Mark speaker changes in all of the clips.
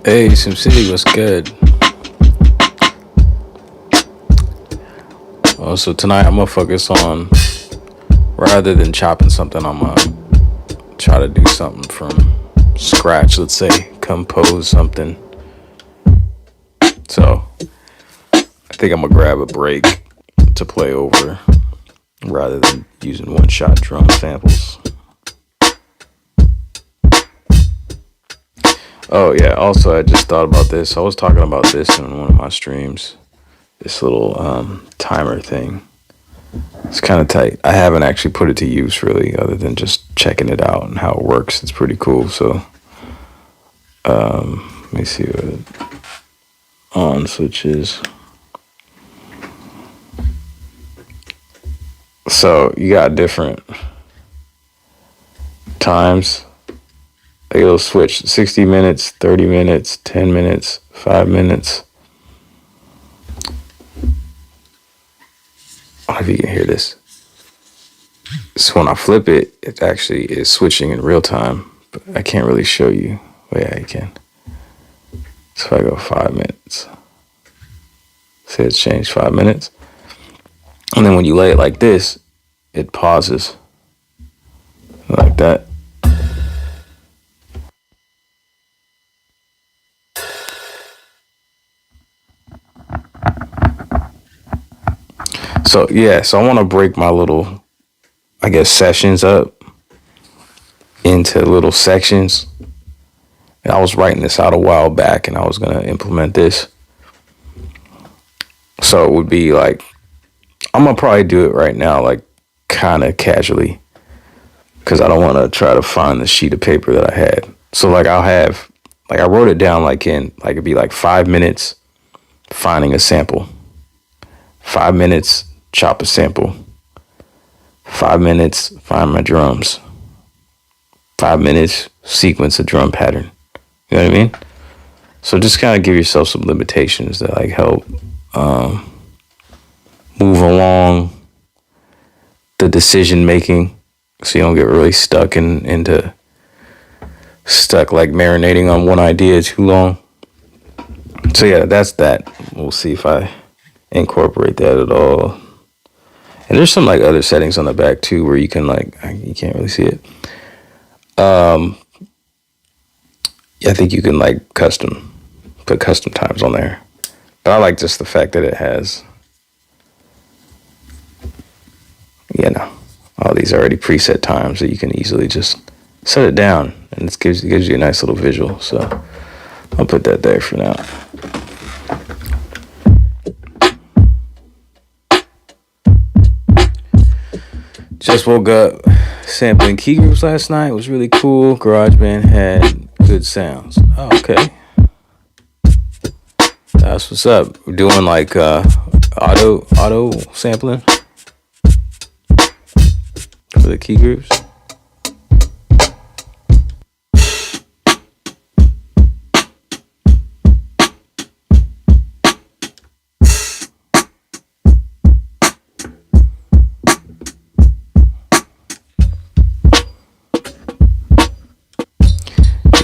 Speaker 1: Hey, SimCity, what's good? So tonight I'm gonna focus on, rather than chopping something, I'm gonna try to do something from scratch. Let's say compose something. So I think I'm gonna grab a break to play over rather than using one-shot drum samples. Oh yeah, also I just thought about this. I was talking about this in one of my streams. This little timer thing. It's kind of tight. I haven't actually put it to use really, other than just checking it out and how it works. It's pretty cool. So let me see what it on switch is. So you got different times. Like it'll switch 60 minutes, 30 minutes, 10 minutes, 5 minutes. I don't know if you can hear this. So when I flip it, it actually is switching in real time, but I can't really show you. Oh yeah, you can. So if I go 5 minutes, say it's changed 5 minutes. And then when you lay it like this, it pauses like that. So yeah, so I want to break my little, I guess, sessions up into little sections. And I was writing this out a while back and I was going to implement this. So it would be like, I'm going to probably do it right now, like kind of casually, because I don't want to try to find the sheet of paper that I had. So like I'll have, like I wrote it down like it'd be like 5 minutes finding a sample, 5 minutes chop a sample, 5 minutes find my drums, 5 minutes sequence a drum pattern. You know what I mean? So just kind of give yourself some limitations that like help move along the decision making, so you don't get really stuck into like marinating on one idea too long. So yeah, that's that. We'll see if I incorporate that at all. And there's some like other settings on the back too where you can like, you can't really see it. I think you can like put custom times on there. But I like just the fact that it has, all these already preset times that you can easily just set it down, and it gives you a nice little visual. So I'll put that there for now. Just woke up sampling key groups last night. It was really cool. GarageBand had good sounds. Oh, okay. That's what's up. We're doing like auto sampling for the key groups.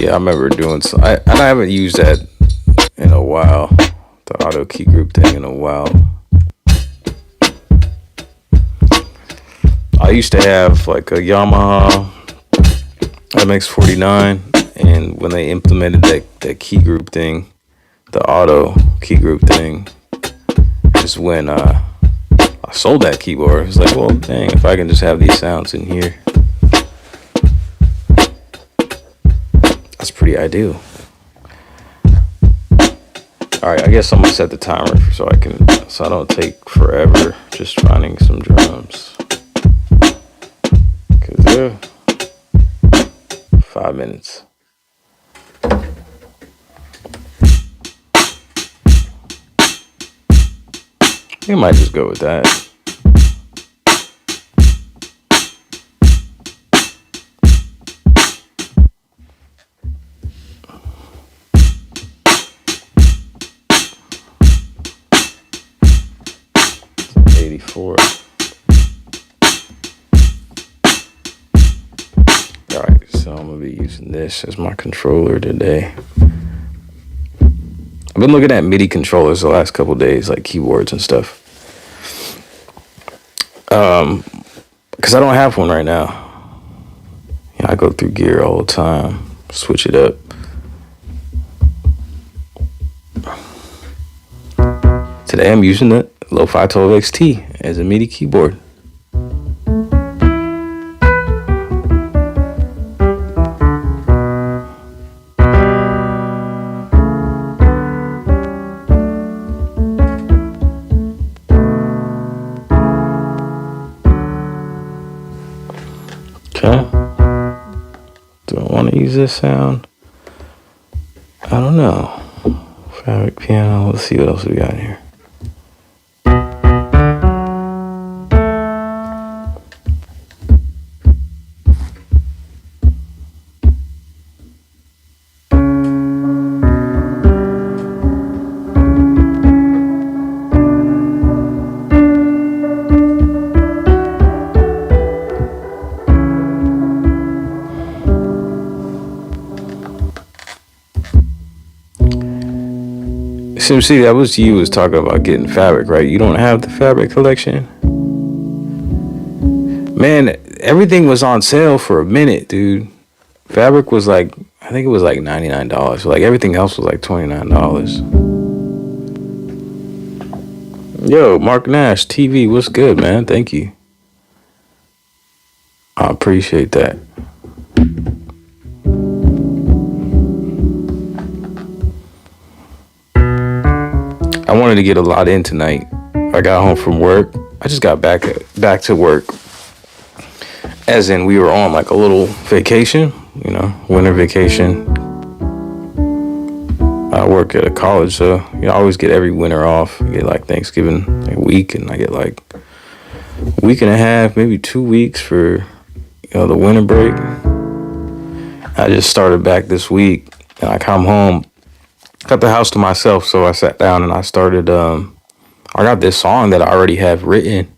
Speaker 1: Yeah, I remember doing some. I haven't used that in a while. The auto key group thing in a while. I used to have like a Yamaha MX49, and when they implemented that key group thing, the auto key group thing, is when I sold that keyboard. It's like, well, dang, if I can just have these sounds in here, that's pretty ideal. All right, I guess I'm gonna set the timer so I don't take forever just finding some drums. Cause they're 5 minutes. You might just go with that. Alright, so I'm gonna be using this as my controller today. I've been looking at MIDI controllers the last couple days, like keyboards and stuff. Because I don't have one right now. You know, I go through gear all the time, switch it up. Today I'm using the Lo-Fi 12 XT as a MIDI keyboard. Okay. Do I want to use this sound? I don't know. Fabric piano. Let's see what else we got here. See, that was you was talking about getting fabric, right? You don't have the fabric collection? Man, everything was on sale for a minute, dude. Fabric was like, I think it was like $99. Like everything else was like $29. Yo, Mark Nash TV, what's good, man? Thank you. I appreciate that. I wanted to get a lot in tonight. I got home from work. I just got back to work. As in, we were on like a little vacation, you know, winter vacation. I work at a college, so you know, I always get every winter off. I get like Thanksgiving a week, and I get like a week and a half, maybe 2 weeks for, you know, the winter break. I just started back this week, and I come home. Got the house to myself, so I sat down and I started. I got this song that I already have written,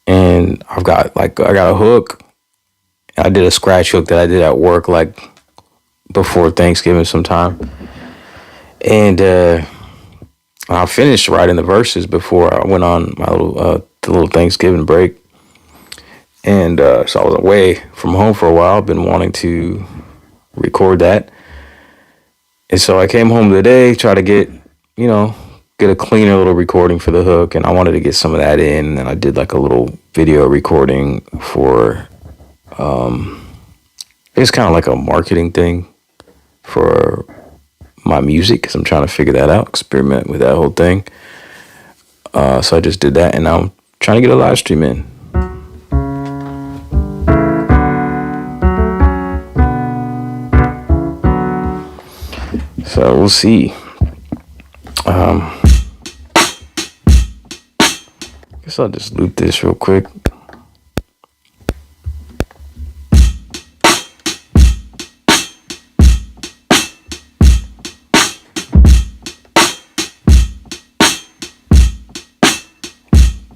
Speaker 1: and I got a hook. I did a scratch hook that I did at work like before Thanksgiving sometime, and I finished writing the verses before I went on my little Thanksgiving break, and so I was away from home for a while. I've been wanting to record that. And so I came home today, try to get a cleaner little recording for the hook. And I wanted to get some of that in. And I did like a little video recording for, it's kind of like a marketing thing for my music. Because I'm trying to figure that out, experiment with that whole thing. So I just did that. And now I'm trying to get a live stream in. So we'll see. I guess I'll just loop this real quick.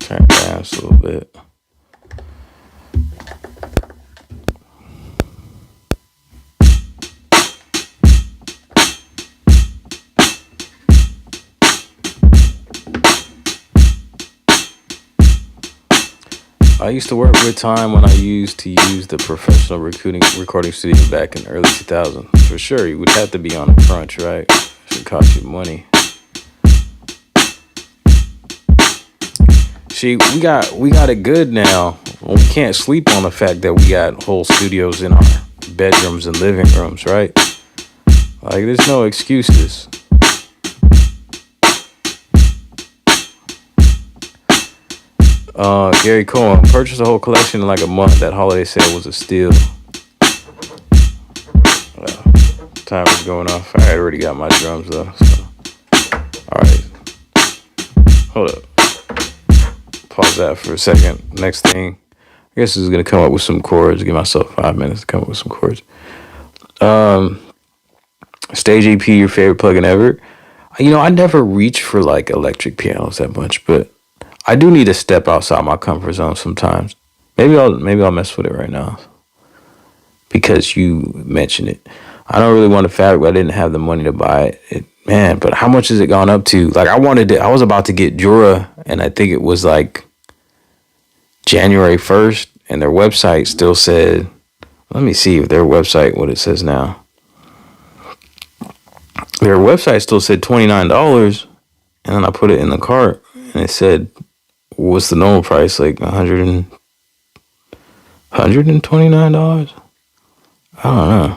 Speaker 1: Turn it down just a little bit. I used to work with time when I used to use the professional recording studio back in early 2000. For sure, you would have to be on a crunch, right? It should cost you money. See, we got it good now. We can't sleep on the fact that we got whole studios in our bedrooms and living rooms, right? Like, there's no excuses. Gary Cohen purchased a whole collection in like a month. That holiday sale was a steal. Time is going off. I had already got my drums though. So. All right. Hold up. Pause that for a second. Next thing. I guess this is going to come up with some chords. Give myself 5 minutes to come up with some chords. Stage EP, your favorite plugin ever? You know, I never reach for like electric pianos that much, but I do need to step outside my comfort zone sometimes. Maybe I'll mess with it right now because you mentioned it. I don't really want a fabric, but I didn't have the money to buy it. It Man, but how much has it gone up to? Like, I was about to get Jura, and I think it was like January 1st, and their website still said, let me see if their website, what it says now. Their website still said $29, and then I put it in the cart, and it said, what's the normal price? Like $129? I don't know.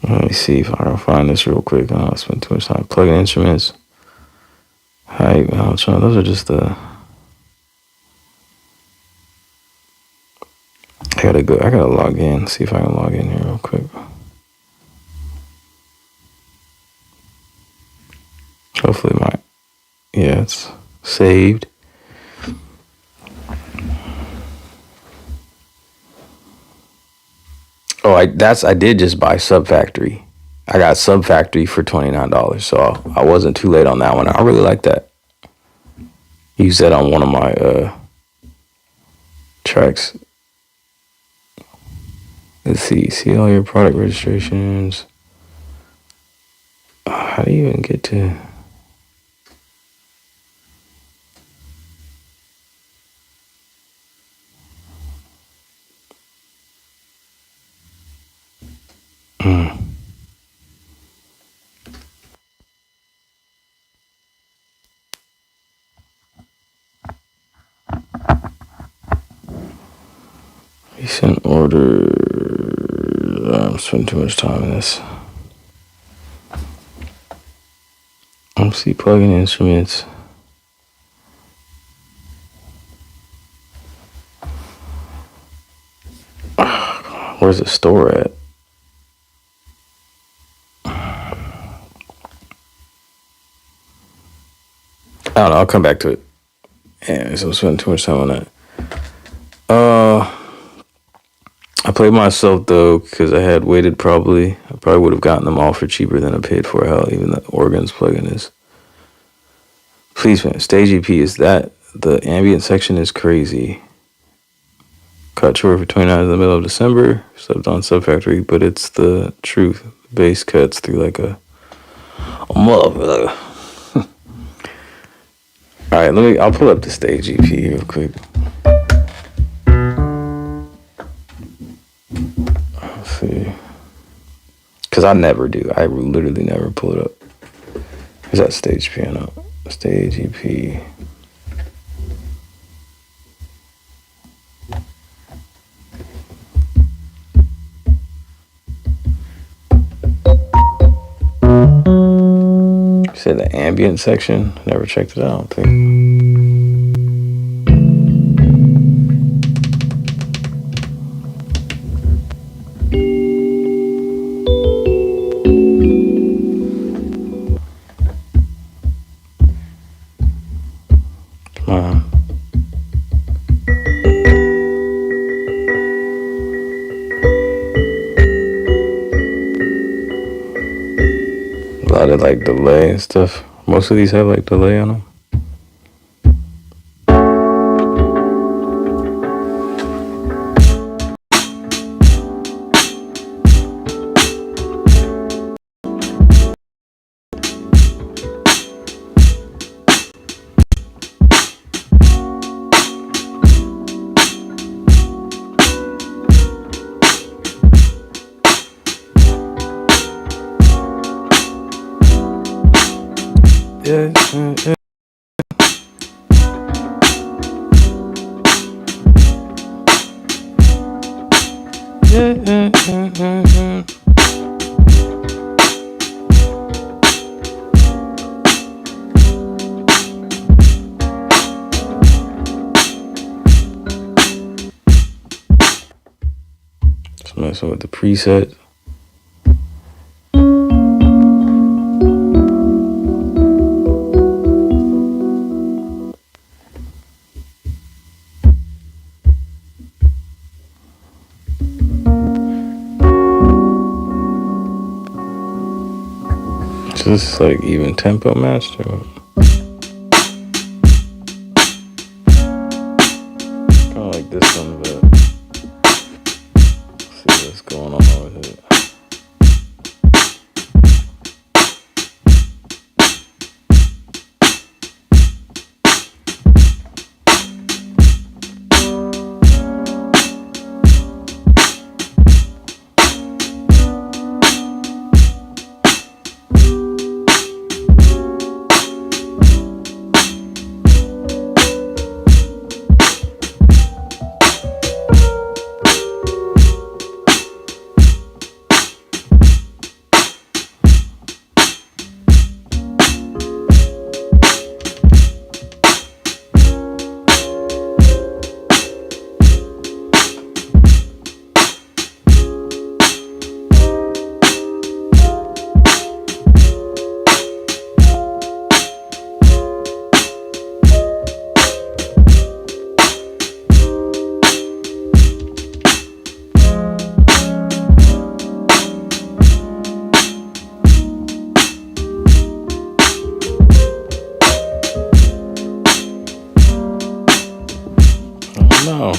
Speaker 1: Let me see if I can find this real quick. I spent too much time plugging instruments. Height, those are just the. I gotta log in. See if I can log in here real quick. Hopefully it's saved. Oh, I did just buy SmplTrek. I got SmplTrek for $29, so I wasn't too late on that one. I really like that. Use that on one of my tracks. Let's see all your product registrations. How do you even get to? Recent order. I'm spending too much time in this. See plugin instruments. Where's the store at? I don't know. I'll come back to it. Yeah, so I'm spending too much time on that. I played myself though because I had waited. I probably would have gotten them all for cheaper than I paid for. Hell, even the organs plugin is. Please, man. Stage EP is that the ambient section is crazy. Caught tour for 29 in the middle of December. Slept on SmplTrek, but it's the truth. Bass cuts through like a motherfucker. All right, I'll pull up the stage EP real quick. Let's see. Because I never do. I literally never pull it up. Is that stage piano? Stage EP. Said the ambient section. Never checked it out, I think. A lot of like delay and stuff. Most of these have like delay on them. Yeah. Just messing with the preset. This is like even tempo matched or what? Kind of like this one, but let's see what's going on with it. know.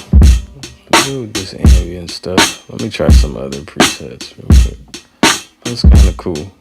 Speaker 1: Do this ambient stuff. Let me try some other presets real quick. That's kind of cool.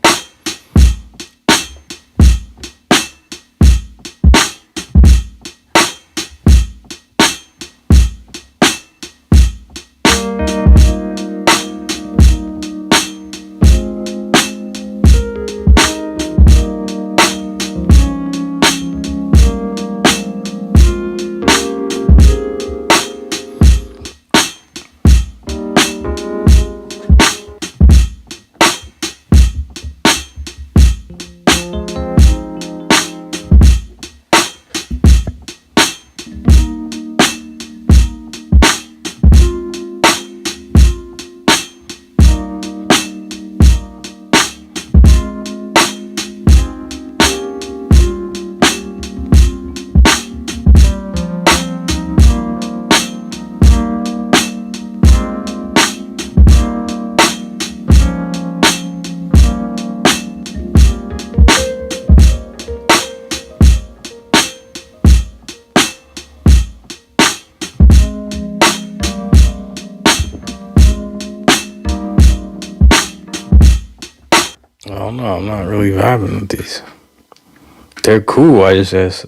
Speaker 1: I don't know. I'm not really vibing with these. They're cool. I just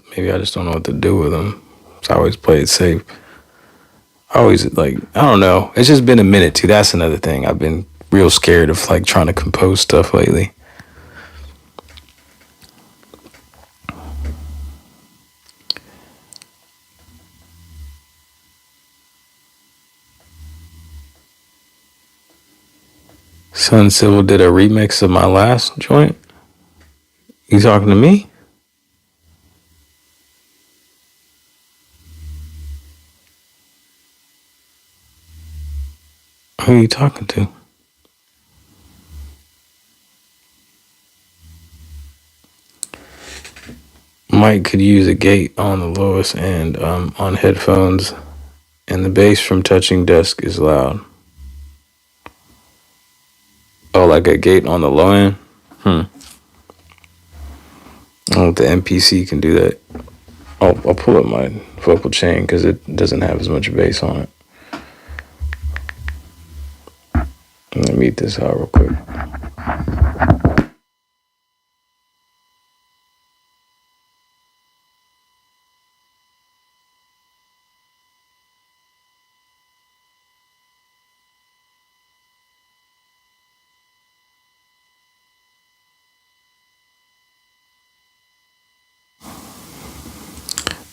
Speaker 1: don't know what to do with them. So I always play it safe. I always I don't know. It's just been a minute too. That's another thing. I've been real scared of trying to compose stuff lately. Sun Civil did a remix of my last joint. You talking to me? Who are you talking to? Mike could use a gate on the lowest end on headphones, and the bass from touching desk is loud. Oh, like a gate on the low end? I don't know if the MPC can do that. I'll pull up my vocal chain because it doesn't have as much bass on it. Let me mute this out real quick.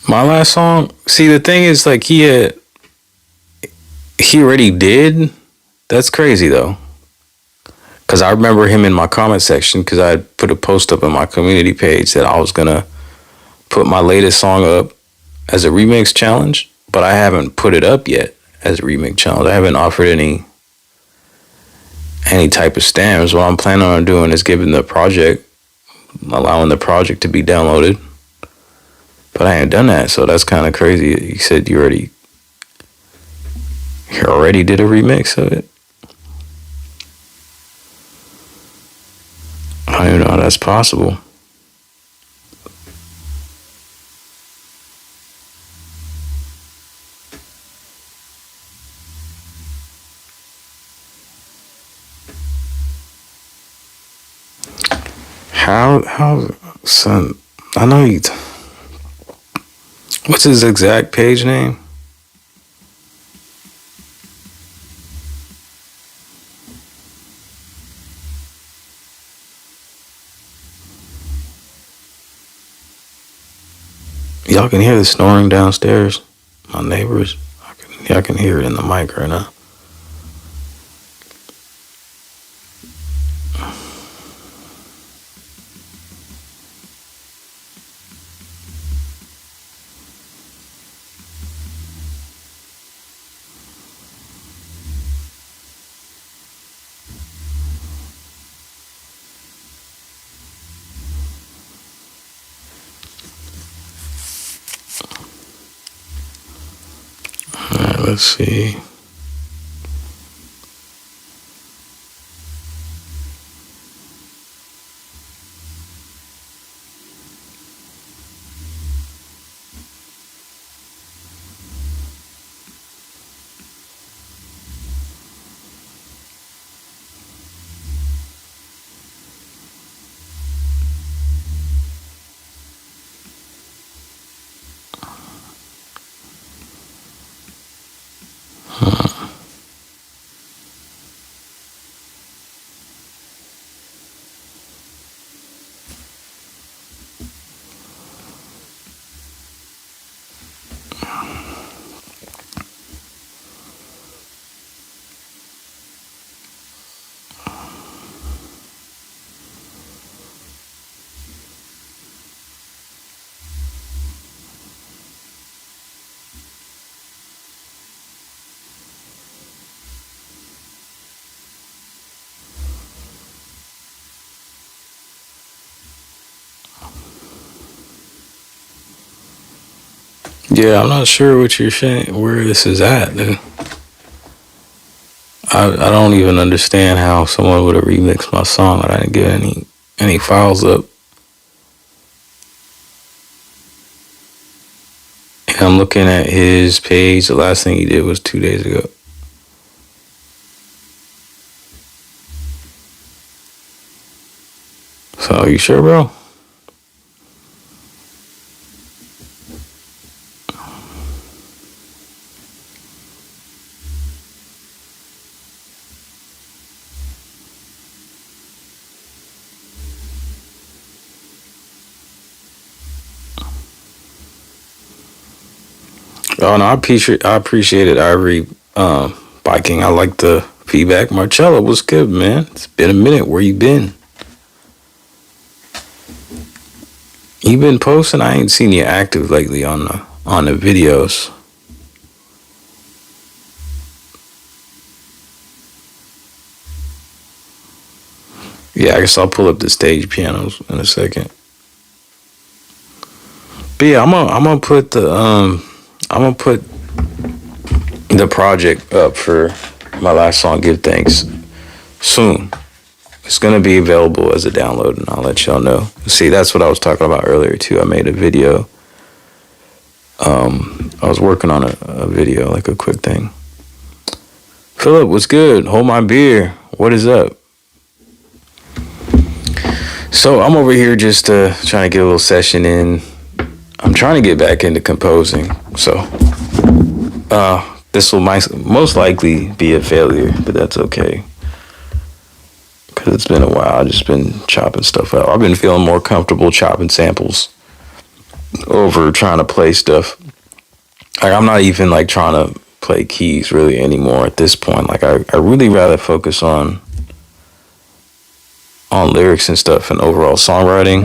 Speaker 1: My last song, see, the thing is, he already did. That's crazy though, because I remember him in my comment section because I put a post up on my community page that I was gonna put my latest song up as a remix challenge, but I haven't put it up yet as a remix challenge. I haven't offered any type of stamps. What I'm planning on doing is allowing the project to be downloaded. But I ain't done that, so that's kind of crazy. You said you already did a remix of it. I don't even know how that's possible. How, son? I know you. What's his exact page name? Y'all can hear the snoring downstairs. My neighbors. I can hear it in the mic right now. Let's see. Yeah, I'm not sure what you're saying, where this is at, dude. I don't even understand how someone would have remixed my song and I didn't get any files up. And I'm looking at his page. The last thing he did was 2 days ago. So, you sure, bro? Oh no, I appreciate it, Ivory. Biking. I like the feedback. Marcello, what's good, man? It's been a minute. Where you been? You been posting? I ain't seen you active lately on the videos. Yeah, I guess I'll pull up the stage pianos in a second. But yeah, I'm gonna put the project up for my last song, Give Thanks, soon. It's gonna be available as a download, and I'll let y'all know. See, that's what I was talking about earlier too. I made a video. I was working on a video, like a quick thing. Philip, what's good? Hold my beer. What is up? So I'm over here just trying to get a little session in. I'm trying to get back into composing. So this will most likely be a failure, but that's okay. Because it's been a while. I've just been chopping stuff out. I've been feeling more comfortable chopping samples over trying to play stuff. Like, I'm not even like trying to play keys really anymore at this point. Like, I really rather focus on lyrics and stuff and overall songwriting.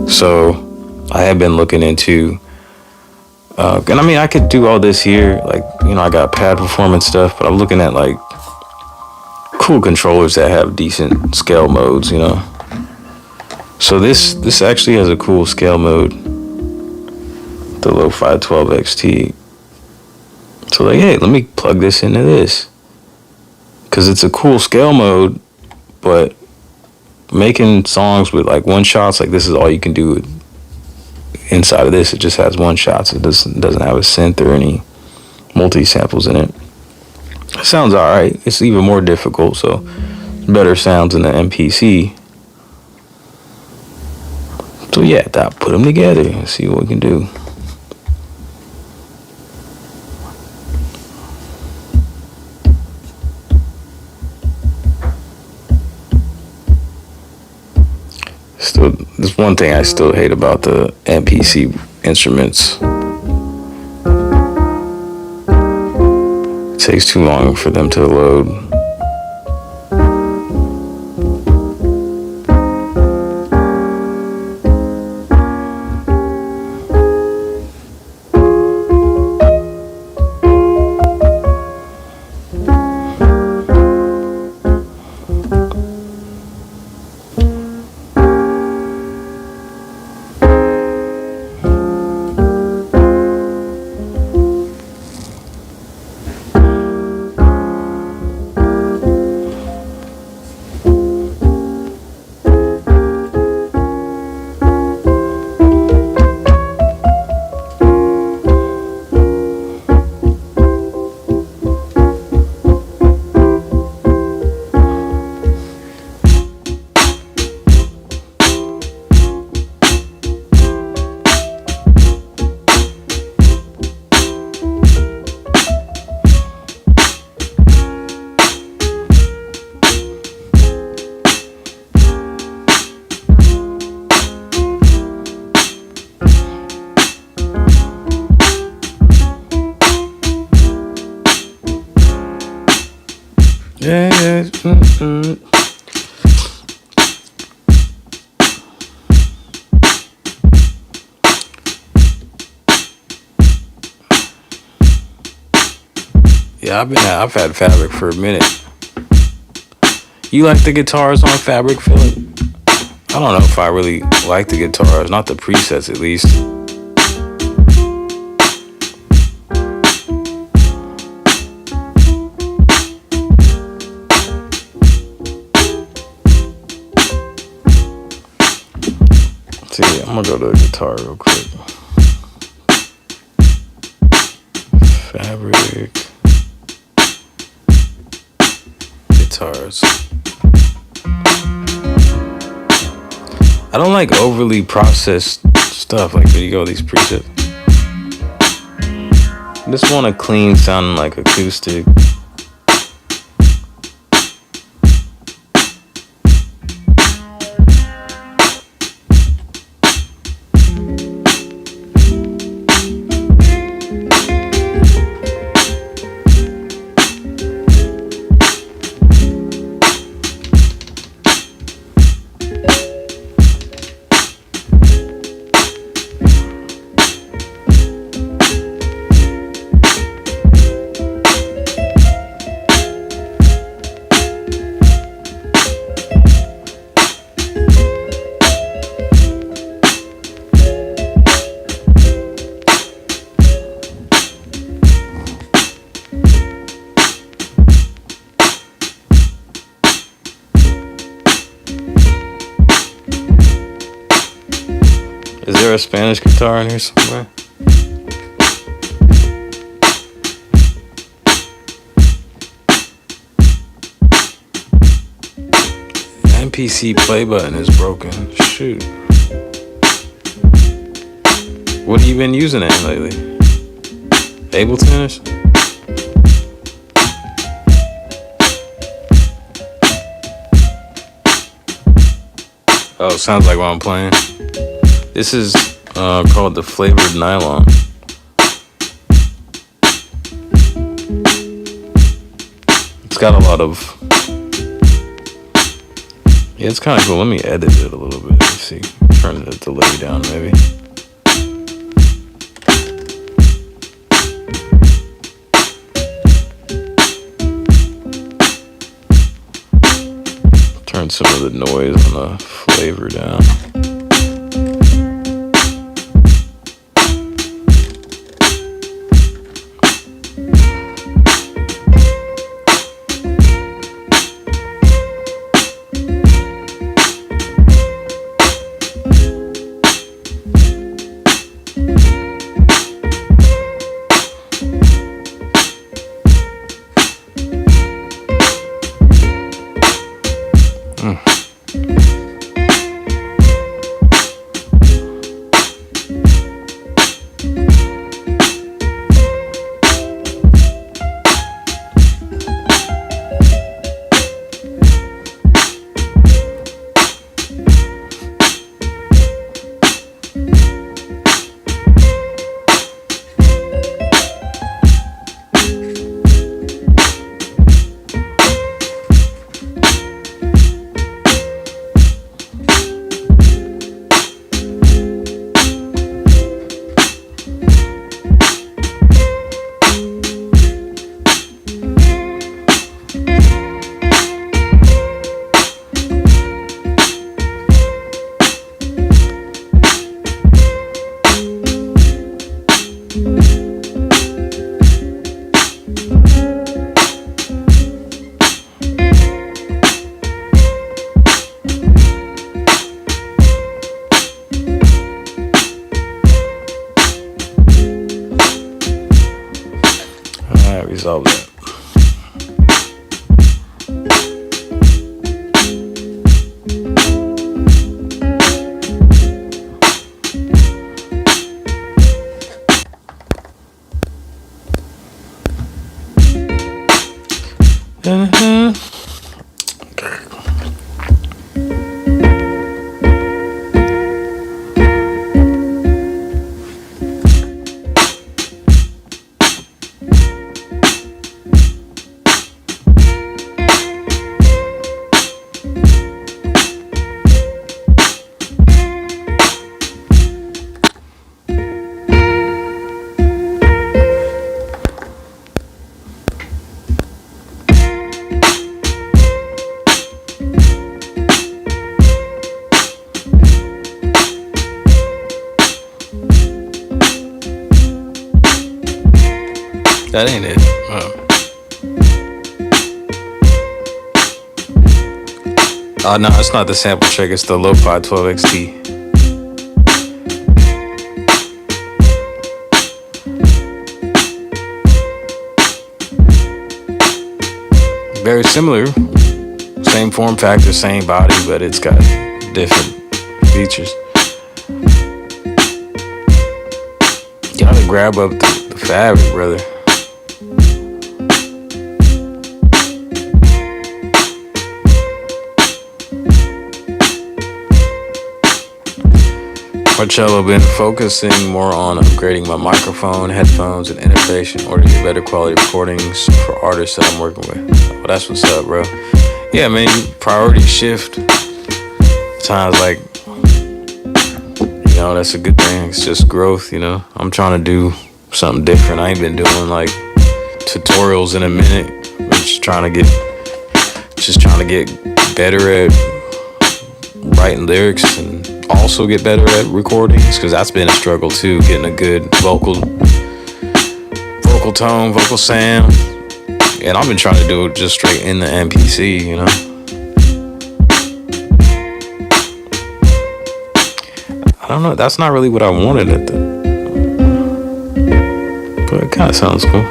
Speaker 1: So I have been looking into and I mean, I could do all this here, like, you know, I got pad performance stuff, but I'm looking at like cool controllers that have decent scale modes, you know. So this actually has a cool scale mode, the Lo-Fi 12 XT. So like, hey, let me plug this into this, because it's a cool scale mode, but making songs with like one shots, like this is all you can do inside of this. It just has one shots. It doesn't have a synth or any multi samples in it. It sounds all right. It's even more difficult, so better sounds in the MPC. So yeah, I put them together and see what we can do. Still, there's one thing I still hate about the MPC instruments. It takes too long for them to load. Yeah. Yeah, I've had Fabric for a minute. You like the guitars on Fabric, Philip? I don't know if I really like the guitars, not the presets at least. to guitar real quick. Fabric guitars. I don't like overly processed stuff. Like, there you go, these presets. I just want a clean sounding like acoustic. Is there a Spanish guitar in here somewhere? The MPC play button is broken. Shoot. What have you been using it lately? Ableton or something? Oh, sounds like what I'm playing. This is called the Flavored Nylon. It's got a lot of... Yeah, it's kind of cool. Let me edit it a little bit. Let's see. Turn the delay down, maybe. Turn some of the noise on the flavor down. Resolve that. That ain't it. Oh no, it's not the SmplTrek, it's the Lo-Fi 12XT. Very similar, same form factor, same body, but it's got different features. Gotta grab up the fabric, brother. Marcello been focusing more on upgrading my microphone, headphones, and interface in order to get better quality recordings for artists that I'm working with. Well, that's what's up, bro. Yeah, man, priority shift. Times like, you know, that's a good thing. It's just growth, you know. I'm trying to do something different. I ain't been doing like tutorials in a minute. I'm just trying to get better at writing lyrics and also get better at recordings, because that's been a struggle too, getting a good vocal tone, vocal sound. And I've been trying to do it just straight in the MPC, you know. I don't know, that's not really what I wanted but it kind of sounds cool.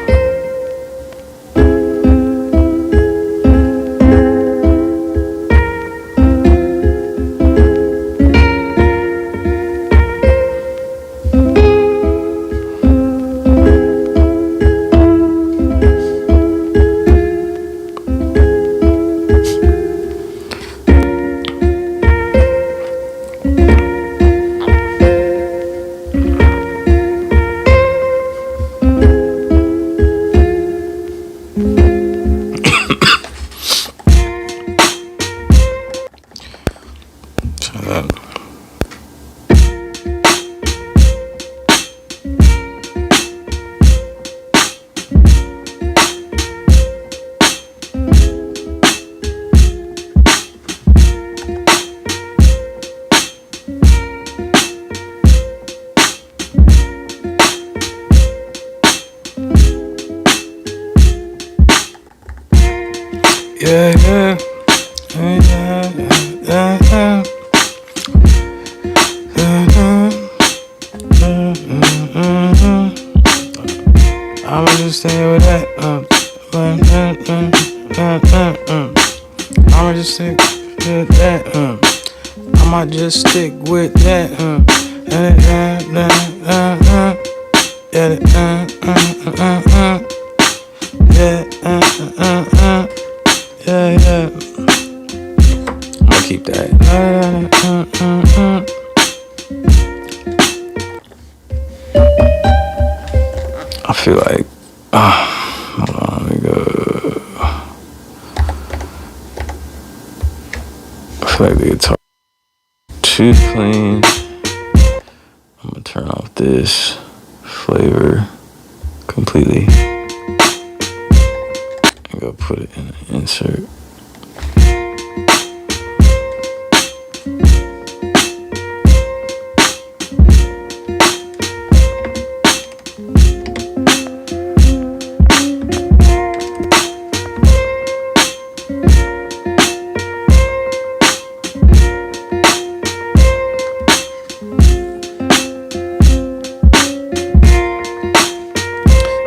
Speaker 1: I'ma just stay with that. I'ma just stick with that. I'ma just stick with that. Yeah. I'ma keep that. I feel like, hold on, let me go. I feel like the guitar too clean. I'm gonna turn off this flavor completely and go put it in an insert.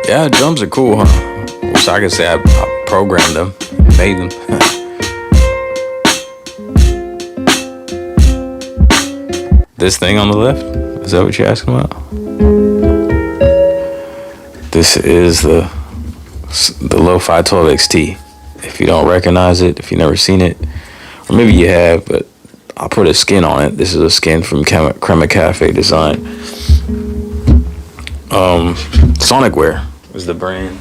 Speaker 1: Yeah, drums are cool, huh? Wish I could say I programmed them, made them. This thing on the left, is that what you're asking about? This is the Lo-Fi 12XT. If you don't recognize it, if you've never seen it, or maybe you have, but I'll put a skin on it. This is a skin from Crema Cafe Design. Sonicware is the brand.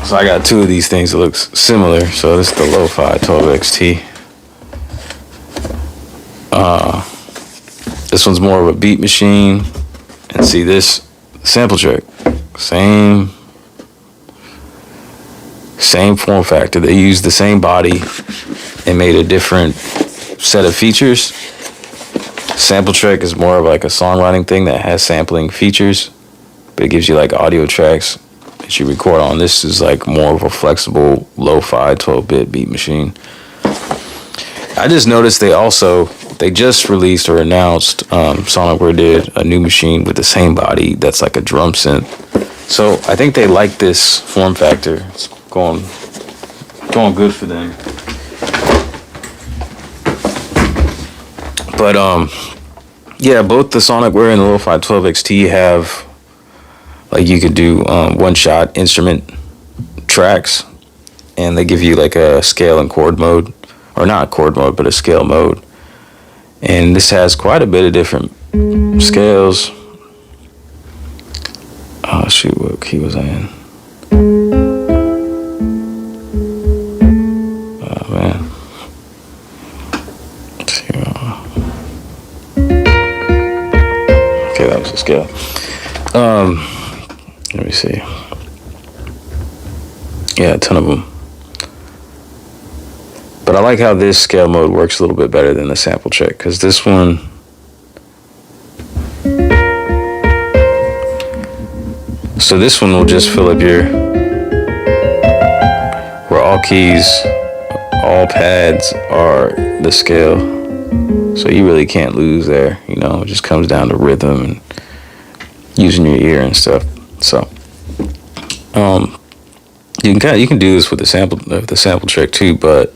Speaker 1: So I got two of these things that looks similar. So this is the Lo-Fi 12XT. This one's more of a beat machine. And see this SmplTrek, same form factor. They used the same body and made a different set of features. SmplTrek is more of like a songwriting thing that has sampling features, but it gives you like audio tracks that you record on. This is like more of a flexible lo-fi 12-bit beat machine. I just noticed they also they just released or announced, Sonicware did a new machine with the same body that's like a drum synth. So I think they like this form factor. It's going good for them. But yeah, both the Sonicware and the Lo-Fi 12 XT have, like, you could do one-shot instrument tracks, and they give you like a scale and chord mode, or not chord mode, but a scale mode. And this has quite a bit of different scales. Oh shoot, what key was I in? Oh man. Let's see. Okay, that was the scale. Let me see. Yeah, a ton of them. But I like how this scale mode works a little bit better than the SmplTrek, because this one, so this one will just fill up where all keys, all pads are the scale. So you really can't lose there, you know. It just comes down to rhythm and using your ear and stuff. So you can do this with the SmplTrek too, but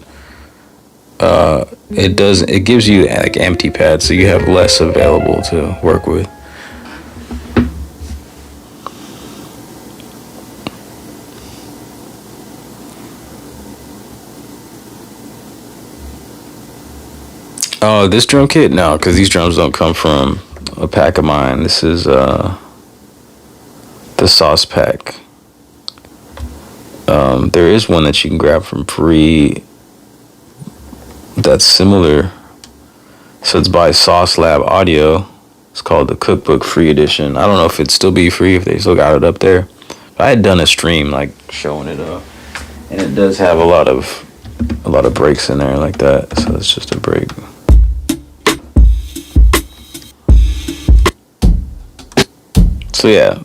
Speaker 1: it gives you like empty pads, so you have less available to work with. Oh, this drum kit? No, because these drums don't come from a pack of mine. This is the sauce pack. There is one that you can grab from free that's similar. So it's by Sauce Lab Audio. It's called the Cookbook Free Edition. I don't know if it'd still be free if they still got it up there. But I had done a stream like showing it up, and it does have a lot of breaks in there like that. So it's just a break. So yeah,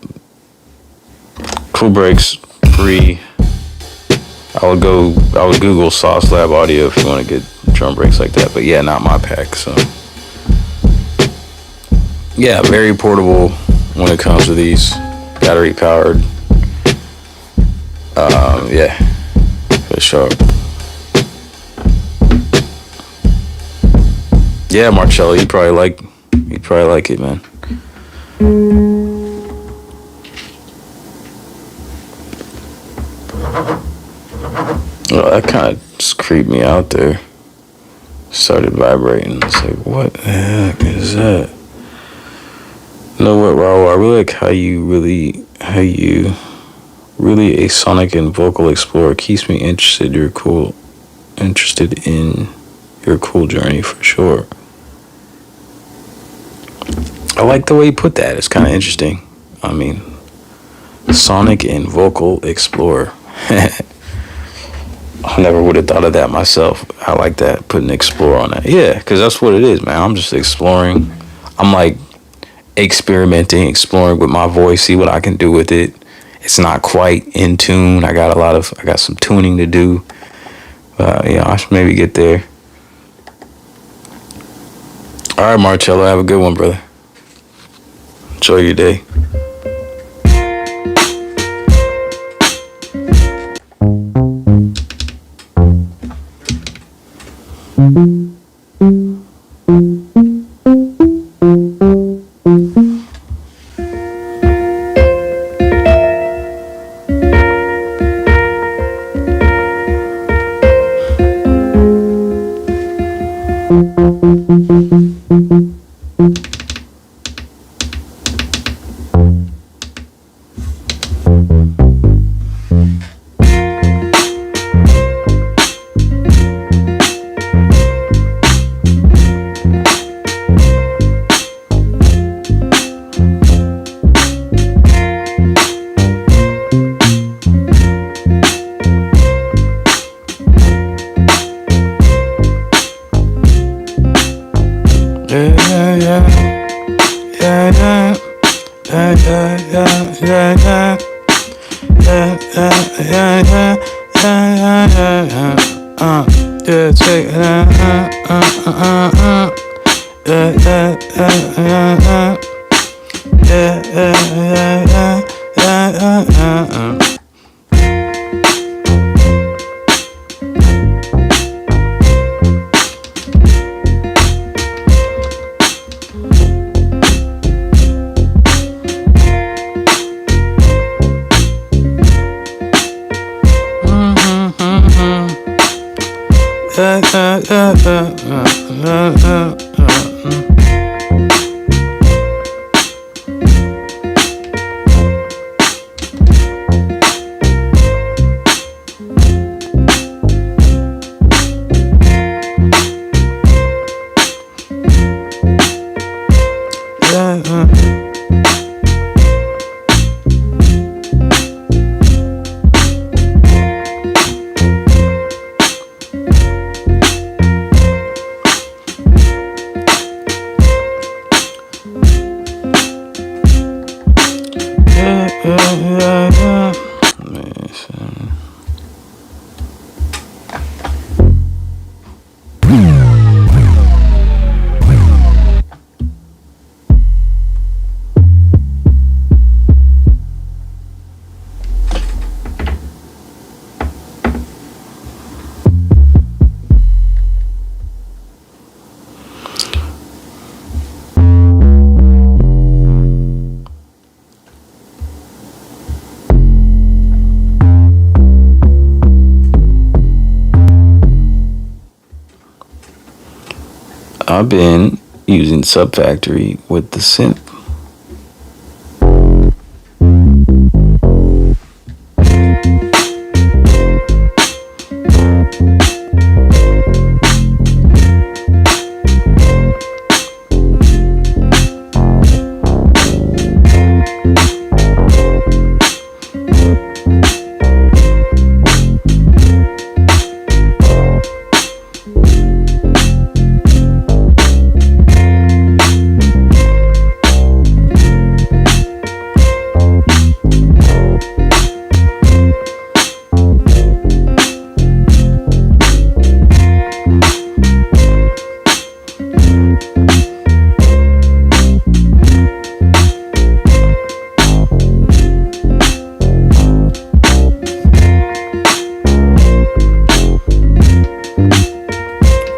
Speaker 1: cool breaks, free. I would Google Sauce Lab Audio if you want to get drum breaks like that, but yeah, not my pack. So yeah, very portable when it comes to these, battery powered. Yeah, for sure. Yeah, Marcello, you'd probably like it, man. Oh, that kind of just creeped me out there. Started vibrating. It's like, what the heck is that? You know what, Raul? I really like how you really a sonic and vocal explorer. Keeps me interested in your cool journey for sure. I like the way you put that. It's kind of interesting. I mean, sonic and vocal explorer. I never would have thought of that myself. I like that, putting explore on that. Yeah, because that's what it is, man. I'm just exploring. I'm like experimenting, exploring with my voice, see what I can do with it. It's not quite in tune. I got some tuning to do. Yeah, I should maybe get there. All right, Marcello, have a good one, brother. Enjoy your day. I've been using Subfactory with the synth.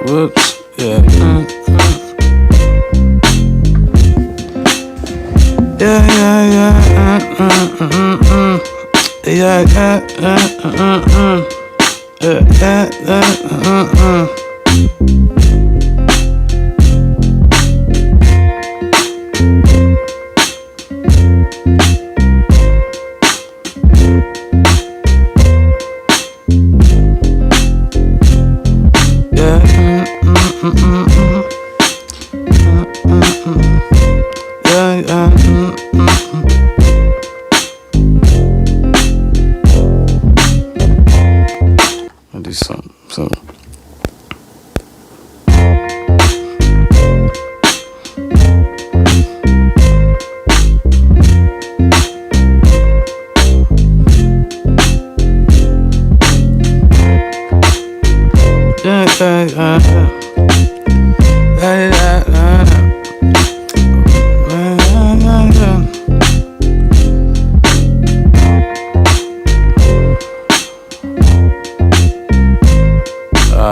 Speaker 1: Whoops, yeah. I'll do something.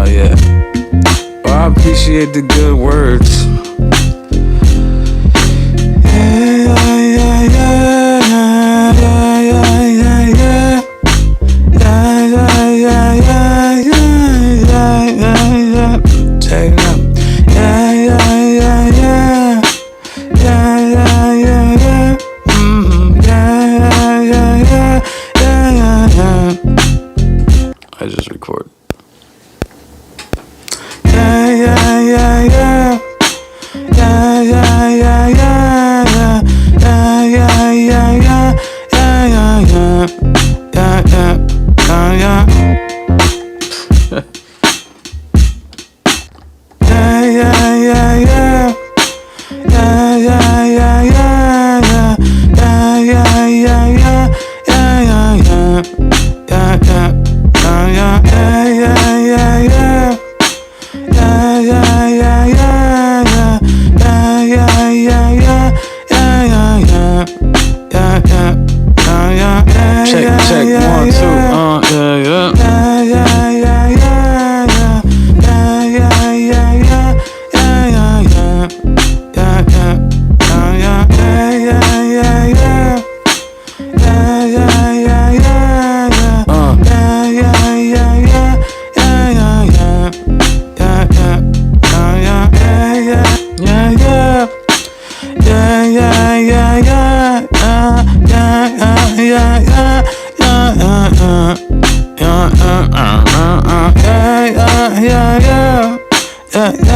Speaker 1: Yeah. Well, I appreciate the good words. Take it up. I just record. Yeah. Let's see.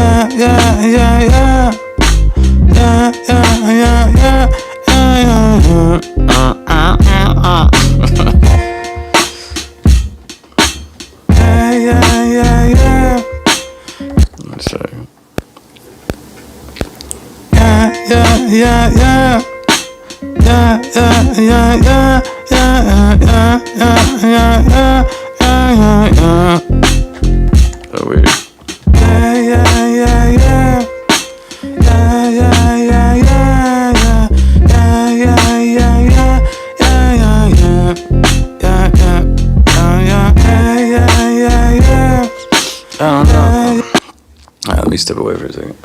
Speaker 1: Oh, weird. I don't know. Alright, let me step away for a second.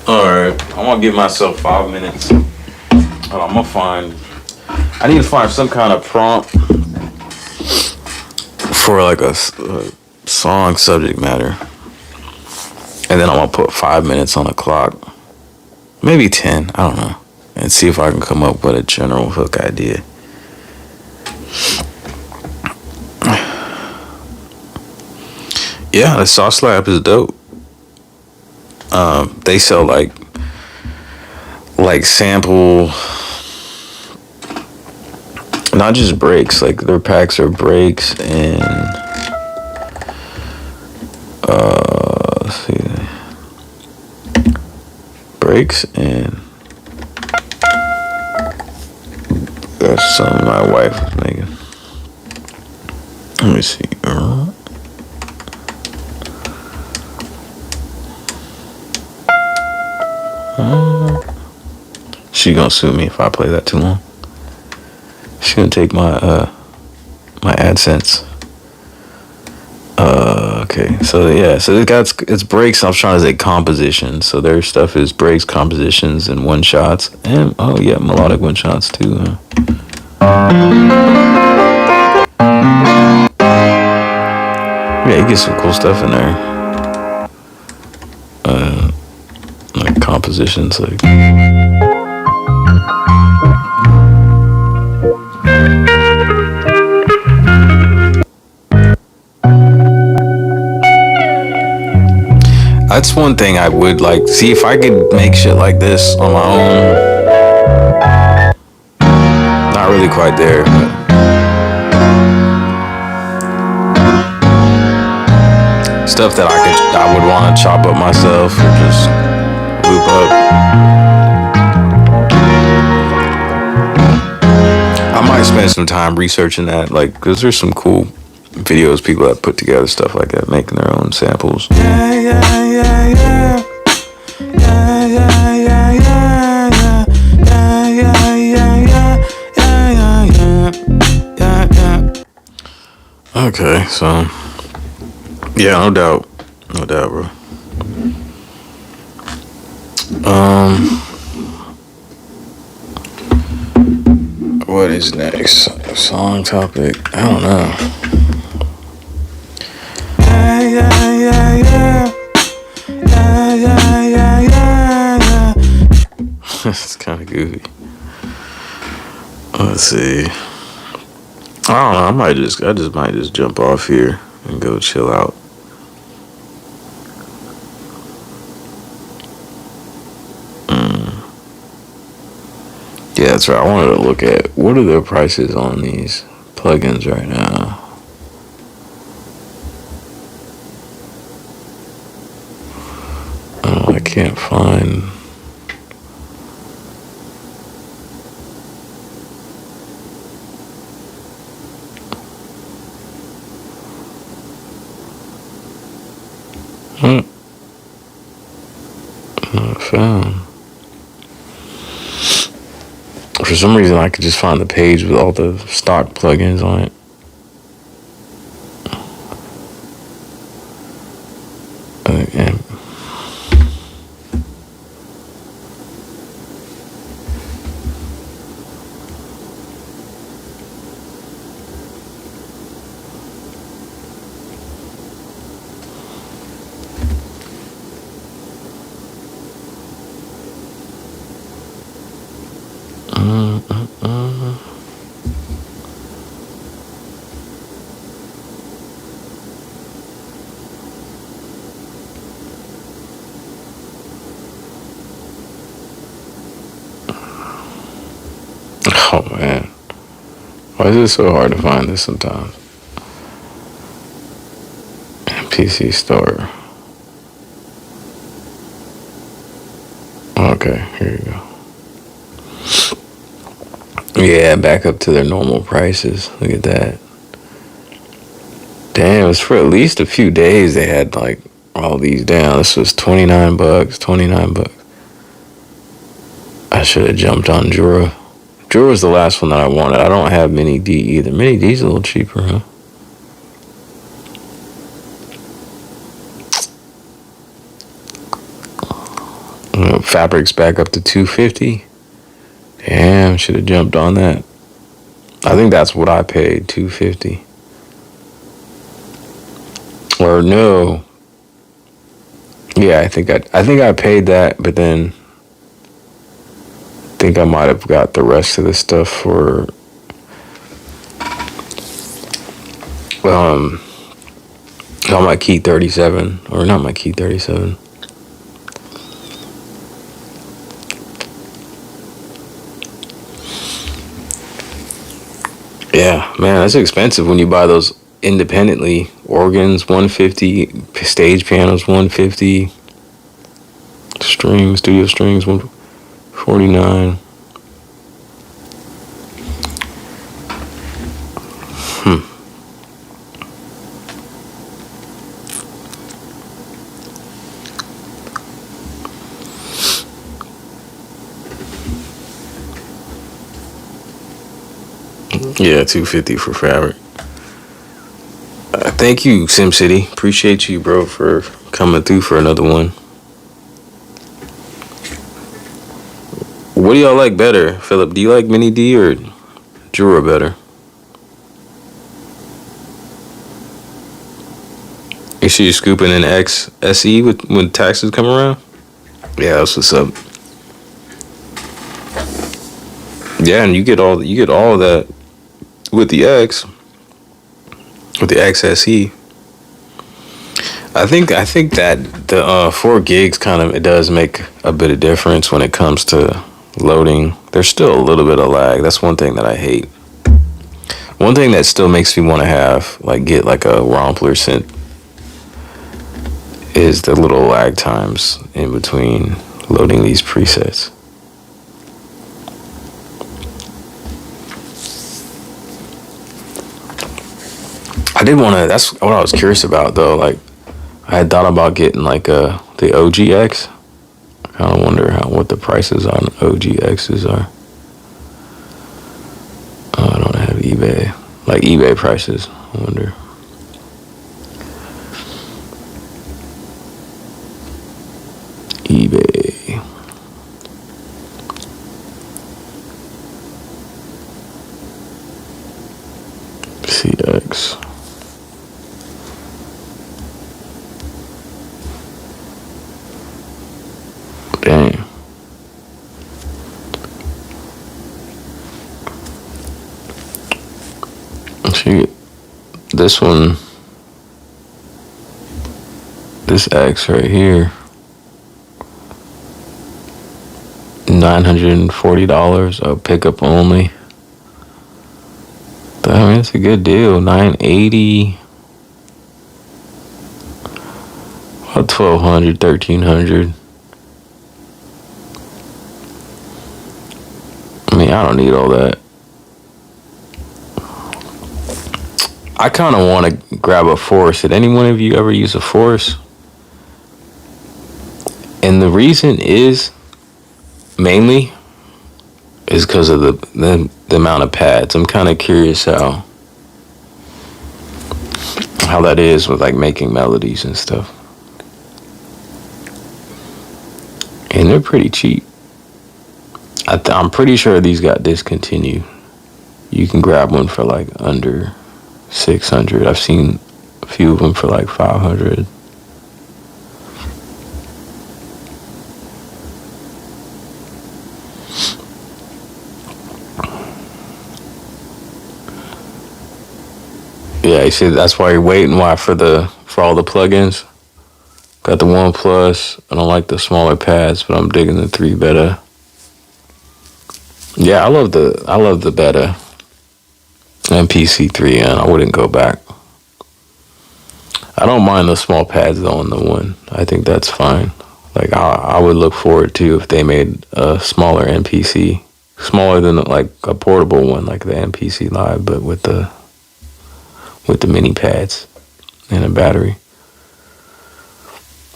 Speaker 1: Alright, I'm gonna give myself 5 minutes. I need to find some kind of prompt for like a song subject matter. And then I'm gonna put 5 minutes on the clock. Maybe 10, I don't know. And see if I can come up with a general hook idea. Yeah, the Sauce Lab is dope. They sell like sample, not just breaks, like their packs are breaks and let's see, breaks and that's something my wife was making. Let me see. She gonna sue me if I play that too long. She gonna take my my AdSense. Okay, so yeah, so it's breaks. I'm trying to say compositions. So their stuff is breaks, compositions, and one shots, and oh yeah, melodic one shots too. Yeah, you get some cool stuff in there. Like compositions, like. That's one thing I would like. See if I could make shit like this on my own. Not really quite there, but stuff that I would want to chop up myself or just loop up. I might spend some time researching that, like, because there's some cool videos, people that put together stuff like that, making their own samples. Okay, so yeah, no doubt, bro. What is next? Song topic? I don't know. It's kind of goofy. Let's see. I don't know. I might just jump off here and go chill out. Yeah, that's right. I wanted to look at what are the prices on these plugins right now. Oh, I can't find. Not found. For some reason, I could just find the page with all the stock plugins on it. And Oh man, why is it so hard to find this sometimes? PC Store. Okay, here you go. Yeah, back up to their normal prices. Look at that. Damn, it was for at least a few days they had like all these down. This was $29, $29. I should have jumped on Jura. Jura was the last one that I wanted. I don't have Mini D either. Mini D's a little cheaper, huh? Fabric's back up to $250. Damn, should have jumped on that. I think that's what I paid, $250. Or no. Yeah, I think I paid that, but then I think I might have got the rest of the stuff for on my Key 37, or not my Key 37. Yeah, man, that's expensive when you buy those independently. Organs, $150, stage pianos, $150, strings, studio strings, $149. Yeah, $250 for Fabric. Thank you, SimCity. Appreciate you, bro, for coming through for another one. What do y'all like better, Philip? Do you like Mini D or Jura better? You see you scooping in XSE when taxes come around? Yeah, that's what's up. Yeah, and you get all of that with the XSE. I think that the 4 gigs kind of, it does make a bit of difference when it comes to loading. There's still a little bit of lag. That's one thing that I hate. One thing that still makes me want to get like a Rompler synth is the little lag times in between loading these presets. That's what I was curious about though. Like, I had thought about getting like the OGX. I kind of wonder what the prices on OGXs are. Oh, I don't have eBay. Like eBay prices, I wonder. eBay. CX. Dang. See, this one, this X right here, $940, a pickup only. I mean, it's a good deal. $980, about $1,200, $1,300. I mean, I don't need all that. I kind of want to grab a Force. Did any one of you ever use a Force? And the reason is mainly is because of the amount of pads. I'm kind of curious how that is with like making melodies and stuff. And they're pretty cheap. I'm pretty sure these got discontinued. You can grab one for like under $600. I've seen a few of them for like $500. Yeah, you see, that's why you're waiting. Why for all the plugins? Got the OnePlus. I don't like the smaller pads, but I'm digging the 3 Beta. Yeah, I love the beta MPC3, and I wouldn't go back. I don't mind the small pads though on the one. I think that's fine. Like I would look forward to if they made a smaller MPC, smaller than like a portable one, like the MPC Live, but with the mini pads and a battery.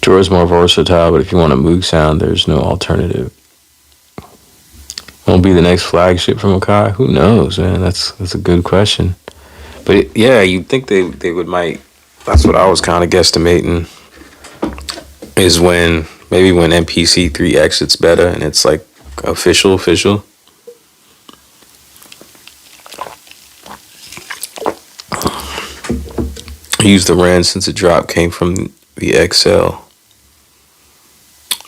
Speaker 1: Droid's more versatile, but if you want a Moog sound, there's no alternative. Won't be the next flagship from MKII? Who knows, man? That's a good question. But yeah, you'd think they might. That's what I was kind of guesstimating. Is when MPC3 exits beta and it's like official. I used the RAN since the drop came from the XL.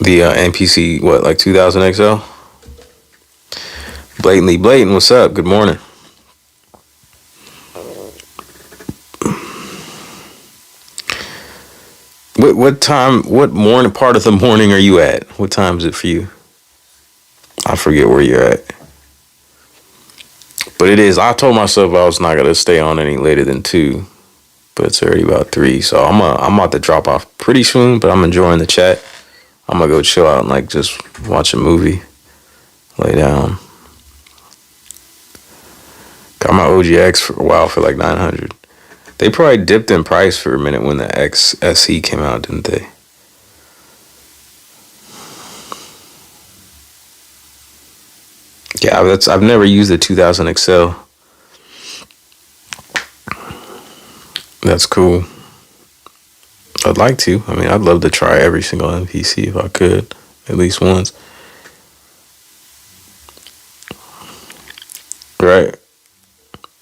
Speaker 1: The MPC, what, like 2000 XL? Blatantly Blatant, what's up? Good morning. What time, what morning part of the morning are you at? What time is it for you? I forget where you're at. But it is, I told myself I was not going to stay on any later than 2. But it's already about 3. So I'm about to drop off pretty soon, but I'm enjoying the chat. I'm going to go chill out and like just watch a movie. Lay down. Got my OGX for a while for like 900. They probably dipped in price for a minute when the XSE came out, didn't they? Yeah, I've never used the 2000 XL. That's cool. I'd like to. I mean, I'd love to try every single MPC if I could, at least once. Right.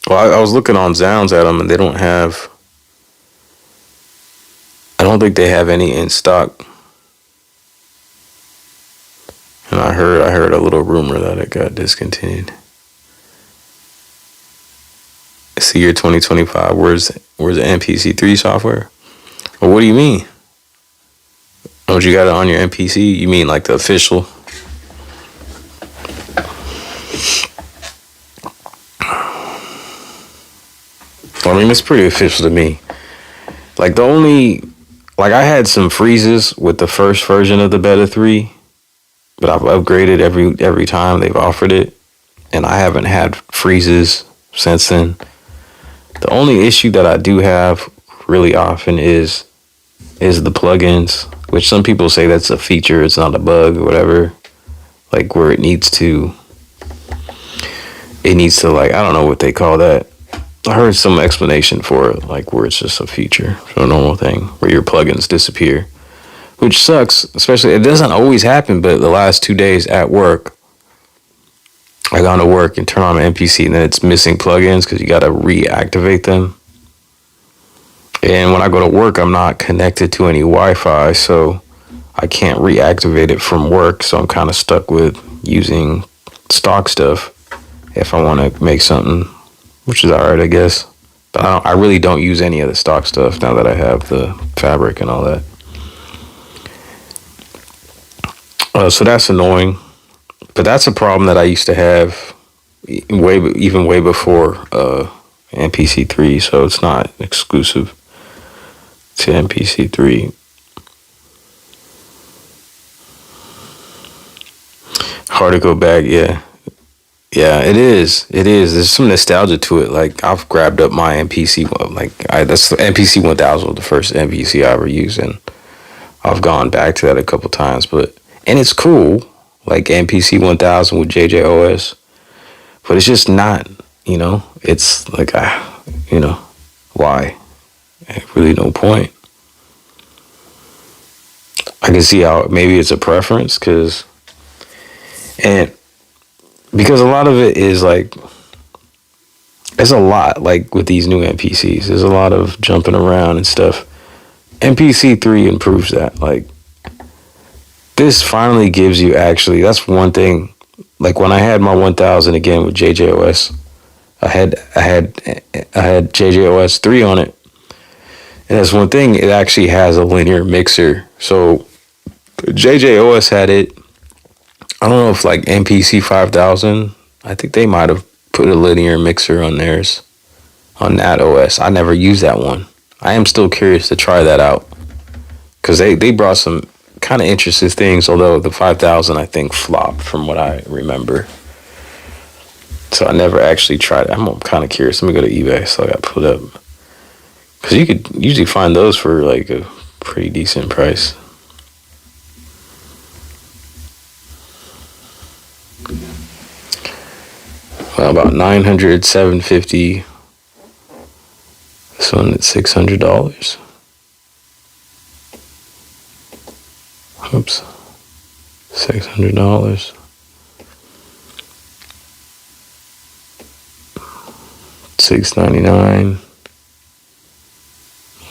Speaker 1: Well, I was looking on Zounds at them, and they don't have. I don't think they have any in stock. And I heard a little rumor that it got discontinued. It's the year 2025. Where's the MPC3 software? Well, what do you mean? Oh, you got it on your MPC? You mean like the official? I mean, it's pretty official to me. Like I had some freezes with the first version of the Beta 3, but I've upgraded every time they've offered it, and I haven't had freezes since then. The only issue that I do have really often is the plugins, which some people say that's a feature, it's not a bug or whatever. Like where it needs to like, I don't know what they call that. I heard some explanation for it, like where it's just a feature, a normal thing, where your plugins disappear, which sucks. Especially, it doesn't always happen, but the last 2 days at work, I got to work and turn on my MPC, and then it's missing plugins because you got to reactivate them. And when I go to work, I'm not connected to any Wi-Fi, so I can't reactivate it from work. So I'm kind of stuck with using stock stuff if I want to make something, which is all right, I guess. But I really don't use any of the stock stuff now that I have the fabric and all that. So that's annoying. But that's a problem that I used to have way before MPC3. So it's not exclusive to MPC3. Hard to go back, yeah. Yeah, it is. There's some nostalgia to it. Like I've grabbed up my MPC, that's the MPC 1000, the first MPC I ever used, and I've gone back to that a couple times. And it's cool, like MPC 1000 with JJOS, but it's just not. It's like why? Really, no point. I can see how maybe it's a preference, because a lot of it is like, it's a lot, like with these new MPCs, there's a lot of jumping around and stuff. MPC3 improves that. Like, this finally gives you actually, that's one thing. Like when I had my 1000 again with JJOS, I had JJOS 3 on it. And that's one thing, it actually has a linear mixer. So JJOS had it. I don't know if like MPC 5000, I think they might have put a linear mixer on theirs, on that OS. I never used that one. I am still curious to try that out, because they brought some kind of interesting things, although the 5000 I think flopped from what I remember. So I never actually tried it. I'm kind of curious. Let me go to eBay. So I got put up, because you could usually find those for like a pretty decent price. Well, about 900, 750. This one at $600. Oops. $600. $699.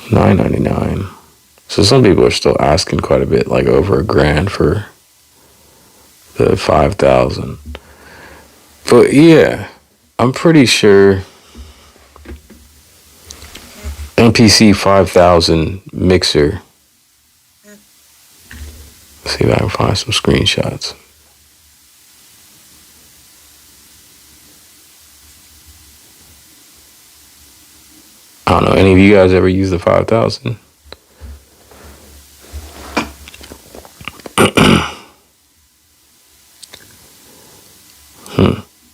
Speaker 1: $999. So some people are still asking quite a bit, like over $1,000 for the 5000. But yeah, I'm pretty sure MPC 5000 mixer. Let's see if I can find some screenshots. I don't know, any of you guys ever use the 5000?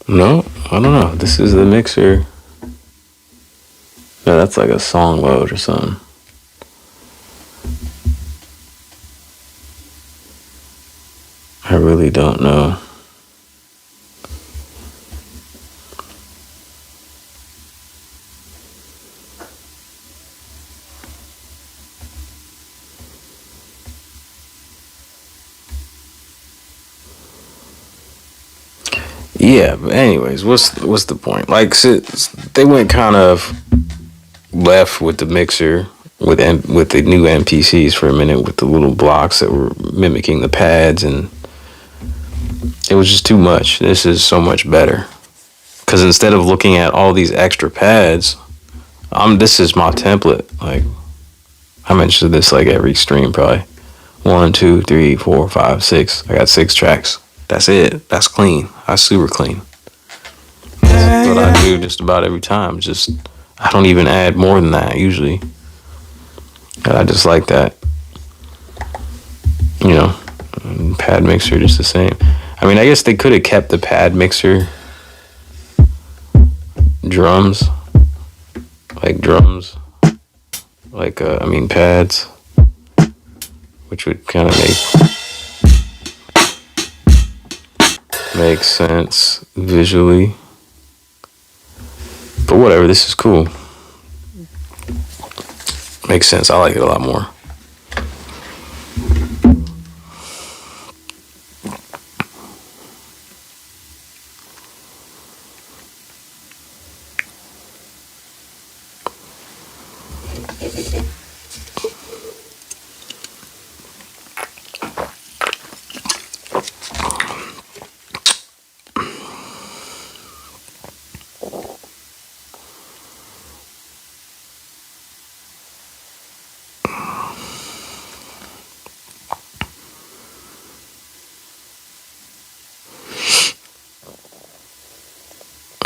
Speaker 1: No, I don't know. This is the mixer. No, that's like a song load or something. I really don't know. Yeah, but anyways, what's the point? Like, they went kind of left with the mixer with the new MPCs for a minute, with the little blocks that were mimicking the pads, and it was just too much. This is so much better, because instead of looking at all these extra pads, this is my template. Like, I mentioned this like every stream probably. 1, 2, 3, 4, 5, 6. I got 6 tracks. That's it. That's clean. That's super clean. That's what I do just about every time. Just, I don't even add more than that usually. And I just like that. You know, pad mixer just the same. I mean, I guess they could have kept the pad mixer drums. Pads. Which would kind of make sense visually. But whatever, this is cool. Makes sense. I like it a lot more.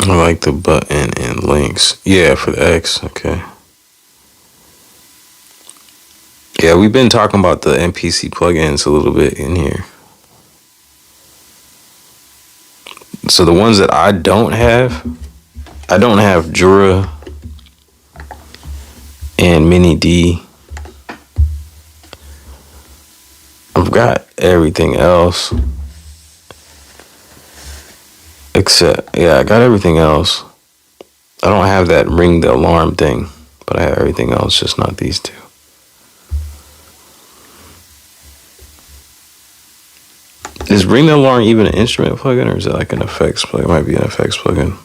Speaker 1: I like the button and links. Yeah, for the X. Okay. Yeah, we've been talking about the MPC plugins a little bit in here. So the ones that I don't have Jura and Mini D. I've got everything else. Except, yeah, I got everything else. I don't have that ring the alarm thing, but I have everything else, just not these two. Is ring the alarm even an instrument plugin, or is it like an effects plugin? It might be an effects plugin.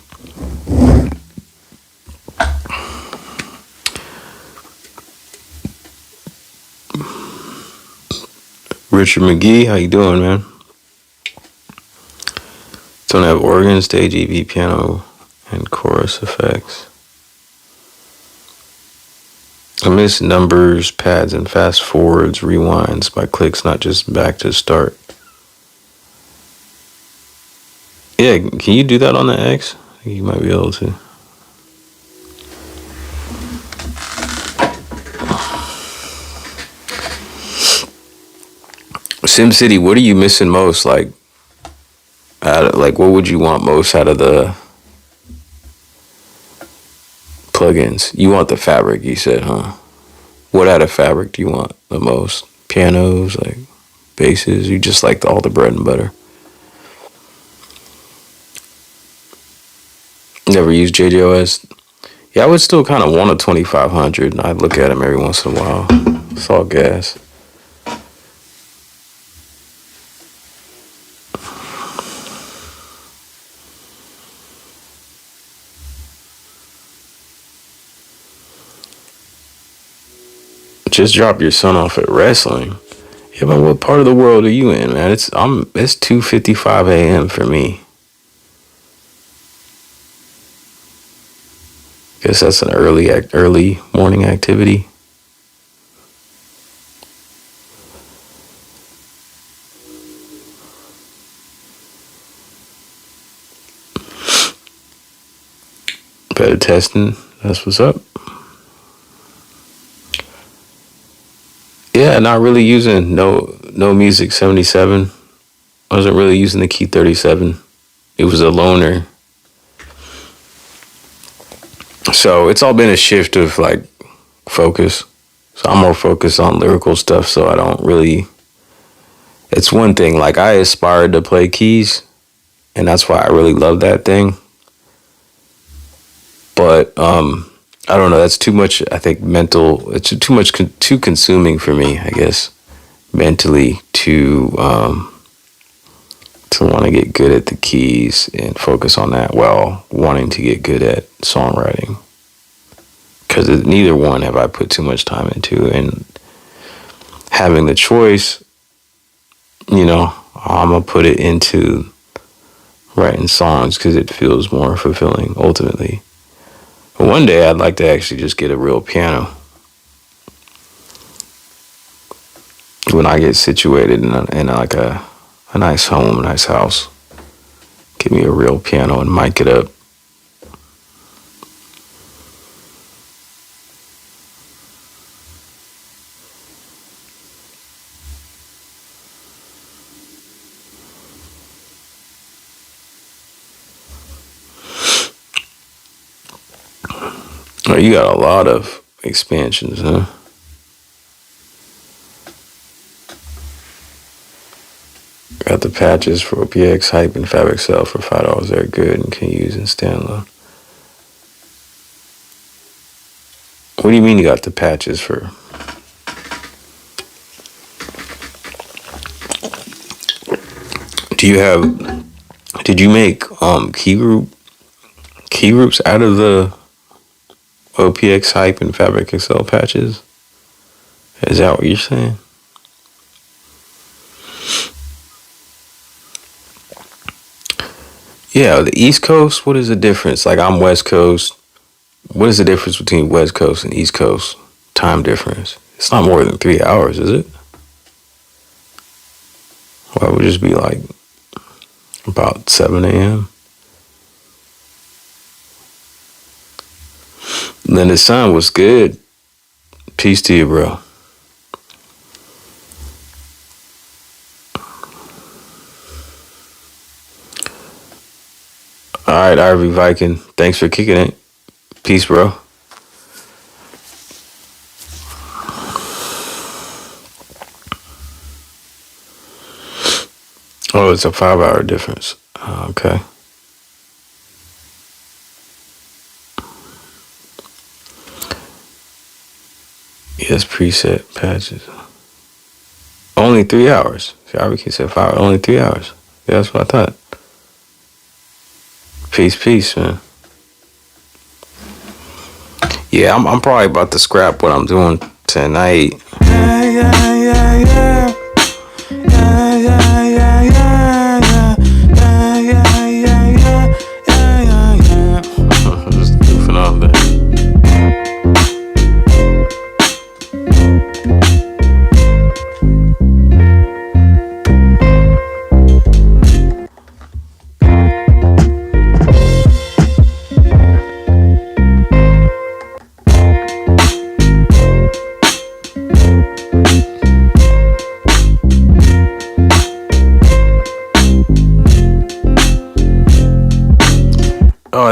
Speaker 1: Richard McGee, how you doing, man? Don't have organ, stage, EV, piano, and chorus effects. I miss numbers, pads, and fast forwards, rewinds by clicks, not just back to start. Yeah, can you do that on the X? I think you might be able to. SimCity, what are you missing most? Like what would you want most out of the plugins? You want the Fabric, you said, huh? What out of Fabric do you want the most? Pianos, like basses? You just like all the bread and butter? Never used JJOS? Yeah, I would still kind of want a 2500. I'd look at them every once in a while. It's all gas. Just drop your son off at wrestling. Yeah, but what part of the world are you in, man? It's 2:55 a.m. for me. Guess that's an early morning activity. Better testing. That's what's up. Yeah, not really using no music 77. I wasn't really using the key 37. It was a loner. So it's all been a shift of like focus. So I'm more focused on lyrical stuff, so I don't really. It's one thing, like I aspired to play keys, and that's why I really love that thing. But I don't know, that's too much, I think, mental. It's too much, too consuming for me, I guess, mentally to want to get good at the keys and focus on that while wanting to get good at songwriting. Because neither one have I put too much time into. And having the choice, I'm going to put it into writing songs because it feels more fulfilling ultimately. But one day I'd like to actually just get a real piano. When I get situated in like a nice home, a nice house, get me a real piano and mic it up. Oh, you got a lot of expansions, huh? Got the patches for PX Hype and Fabric Cell for $5. They're good and can use in standalone. What do you mean you got the patches for? Did you make key groups out of the OPX Hype and Fabric Excel patches? Is that what you're saying? Yeah, the East Coast, what is the difference? Like, I'm West Coast. What is the difference between West Coast and East Coast? Time difference. It's not more than 3 hours, is it? Well, it would just be like about 7 a.m. Then the sun was good. Peace to you, bro. All right, Ivy Viking. Thanks for kicking it. Peace, bro. Oh, it's a 5-hour difference. Okay. Yes, preset patches. Only 3 hours. See, Ivy said 5. Only 3 hours. Yeah, that's what I thought. Peace, man. Yeah, I'm probably about to scrap what I'm doing tonight. Just goofing off there.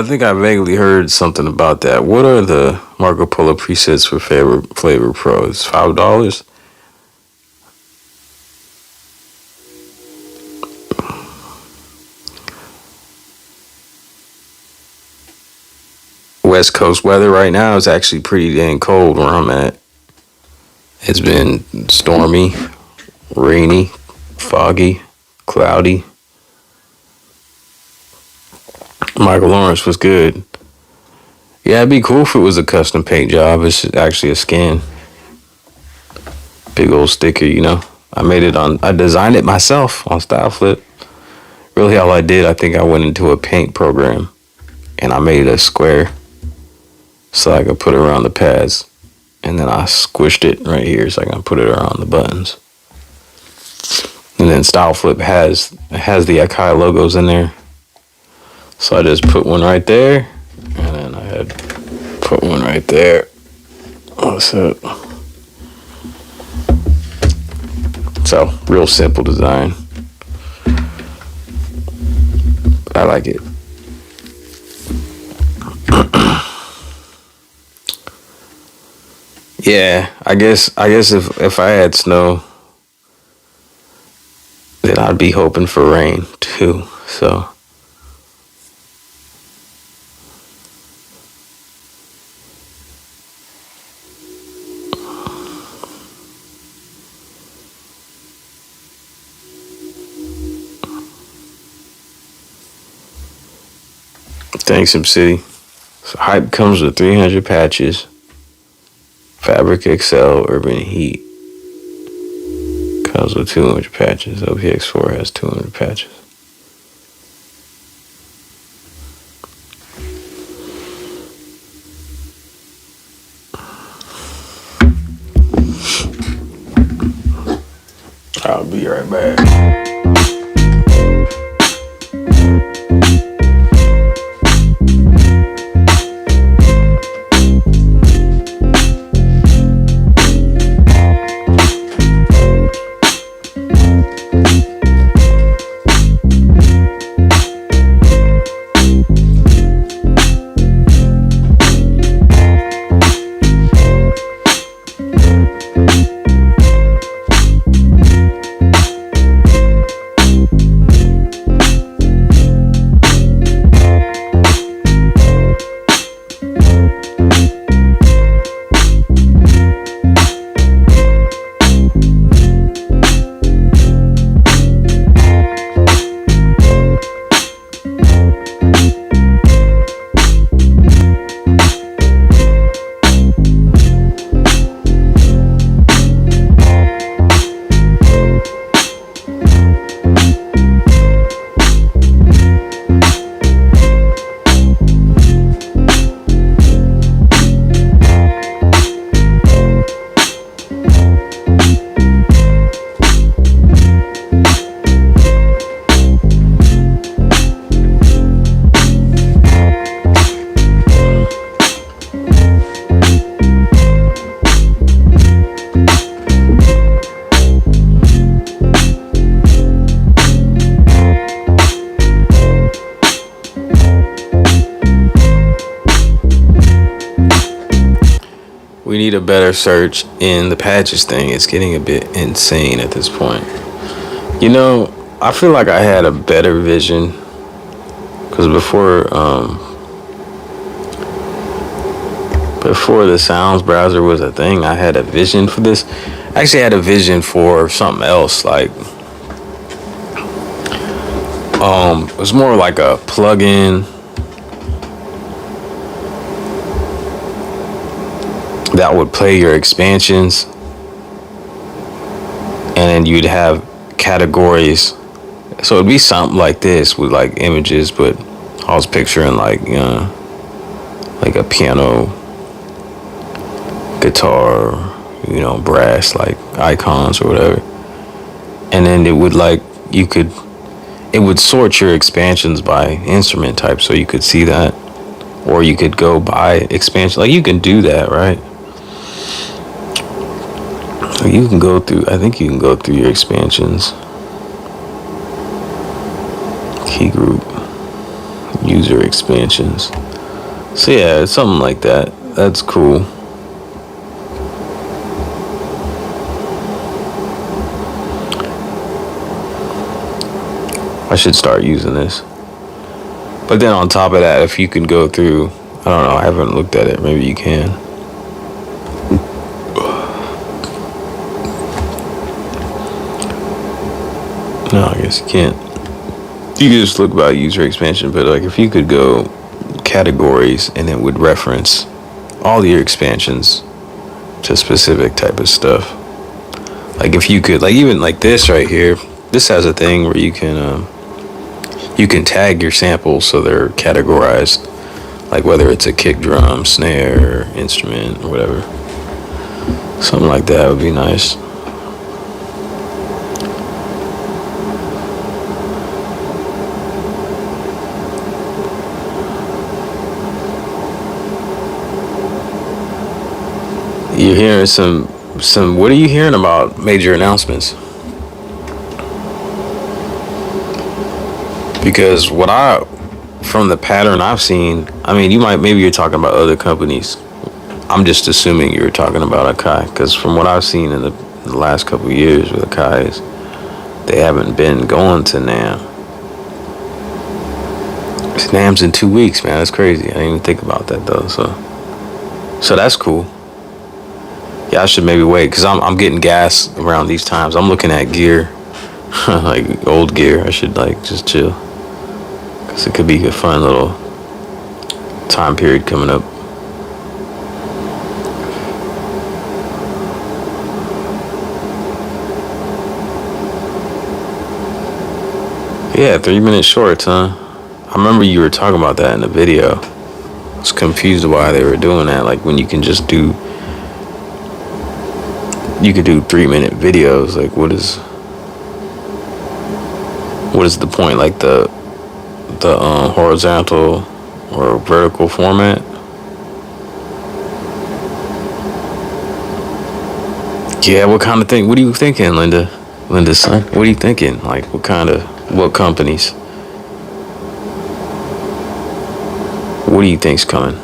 Speaker 1: think I vaguely heard something about that. What are the Marco Polo presets for Flavor Pro? It's $5. West Coast weather right now is actually pretty dang cold where I'm at. It's been stormy, rainy, foggy, cloudy. Michael Lawrence was good. Yeah, it'd be cool if it was a custom paint job. It's actually a scan. Big old sticker, you know. I designed it myself on StyleFlip. Really all I did, I think I went into a paint program and I made a square so I could put it around the pads. And then I squished it right here so I can put it around the buttons. And then StyleFlip has the MKII logos in there. So I just put one right there, and then I had put one right there. What's up? So, real simple design. But I like it. Yeah, I guess if I had snow, then I'd be hoping for rain too. So thanks, SimCity. So Hype comes with 300 patches. Fabric XL Urban Heat comes with 200 patches. OPX4 has 200 patches. I'll be right back. We need a better search in the patches thing. It's getting a bit insane at this point. You know, I feel like I had a better vision because before the sounds browser was a thing, I had a vision for this. I actually had a vision for something else. Like, it was more like a plugin that would play your expansions, and then you'd have categories. So it'd be something like this with like images, but I was picturing like a piano, guitar, brass, like icons or whatever. And then it would it would sort your expansions by instrument type, so you could see that, or you could go by expansion. Like, you can do that, right? You can go through, I think you can go through your expansions. Key group. User expansions. So yeah, it's something like that. That's cool. I should start using this. But then on top of that, if you can go through, I don't know, I haven't looked at it. Maybe you can. No, I guess you can't. You can just look about user expansion, but like if you could go categories and it would reference all your expansions to specific type of stuff. Like if you could, like even like this right here, this has a thing where you can tag your samples so they're categorized, like whether it's a kick drum, snare, instrument, or whatever. Something like that would be nice. You're hearing some, what are you hearing about major announcements? Because from the pattern I've seen, I mean, maybe you're talking about other companies. I'm just assuming you're talking about Akai, because from what I've seen in the last couple of years with Akai's, they haven't been going to NAMM. NAMM's in 2 weeks, man. That's crazy. I didn't even think about that though. So that's cool. Yeah, I should maybe wait, because I'm getting gas around these times. I'm looking at gear, like old gear. I should like just chill, because it could be a fun little time period coming up. Yeah, 3-minute shorts, huh? I remember you were talking about that in the video. I was confused why they were doing that. Like when you can just do, you could do 3-minute videos. Like what is the point? Like the horizontal or vertical format? Yeah, what kind of thing? What are you thinking, Linda's son? What are you thinking? Like what companies? What do you think's coming?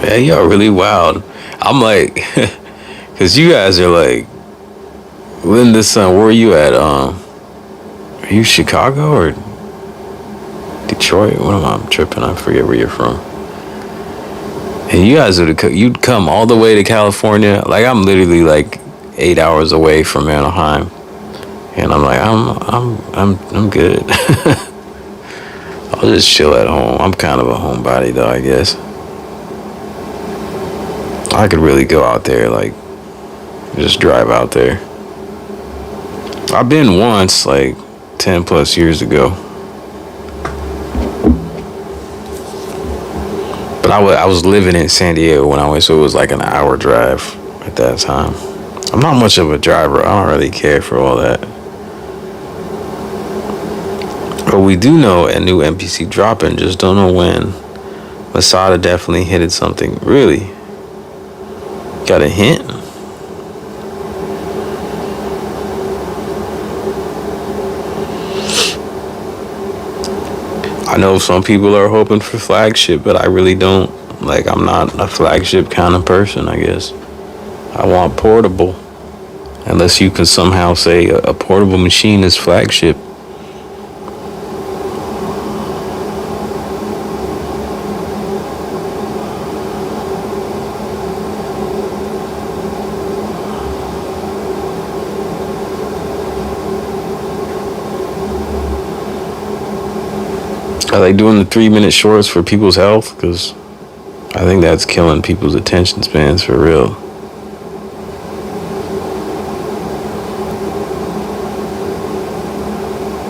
Speaker 1: Man, y'all really wild. I'm like, cause you guys are like, Linda's son, where are you at? Are you Chicago or Detroit? What am I tripping? I forget where you're from. And you guys you'd come all the way to California. Like I'm literally like 8 hours away from Anaheim, and I'm like I'm good. I'll just chill at home. I'm kind of a homebody though, I guess. I could really go out there, like just drive out there. I've been once, like 10 plus years ago. But I was living in San Diego when I went, so it was like an hour drive at that time. I'm not much of a driver. I don't really care for all that. But we do know a new MPC dropping, just don't know when. Masada definitely hinted something. Really? Got a hint? I know some people are hoping for flagship, but I really don't. Like, I'm not a flagship kind of person, I guess. I want portable. Unless you can somehow say a portable machine is flagship. Are they doing the 3-minute shorts for people's health? Because I think that's killing people's attention spans for real.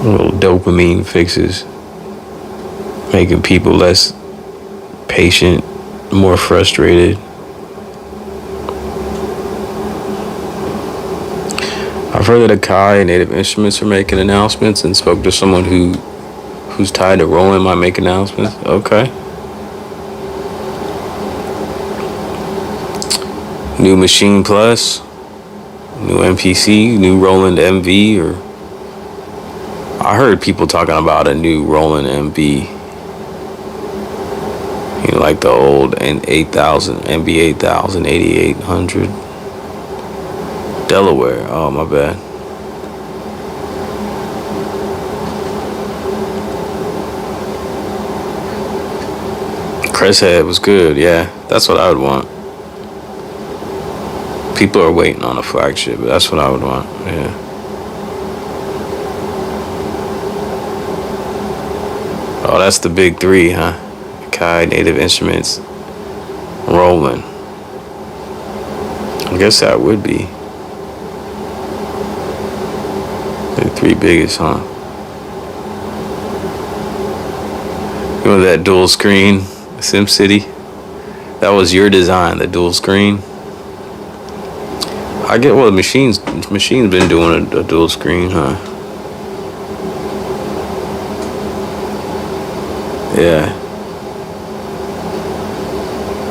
Speaker 1: Little dopamine fixes. Making people less patient, more frustrated. I've heard that Akai and Native Instruments are making announcements, and spoke to someone who's tied to Roland might make announcements. Okay. New Machine Plus, new MPC, new Roland MV, or I heard people talking about a new Roland MV. You know, like the old N8000, MB 8000, 8800. Delaware. Oh, my bad. Crest head was good, yeah. That's what I would want. People are waiting on a flagship, but that's what I would want, yeah. Oh, that's the big three, huh? MKII, Native Instruments, Roland. I guess that would be the three biggest, huh? You know that dual screen, SimCity? That was your design, the dual screen. I get, well, the machine's been doing a dual screen, huh? Yeah.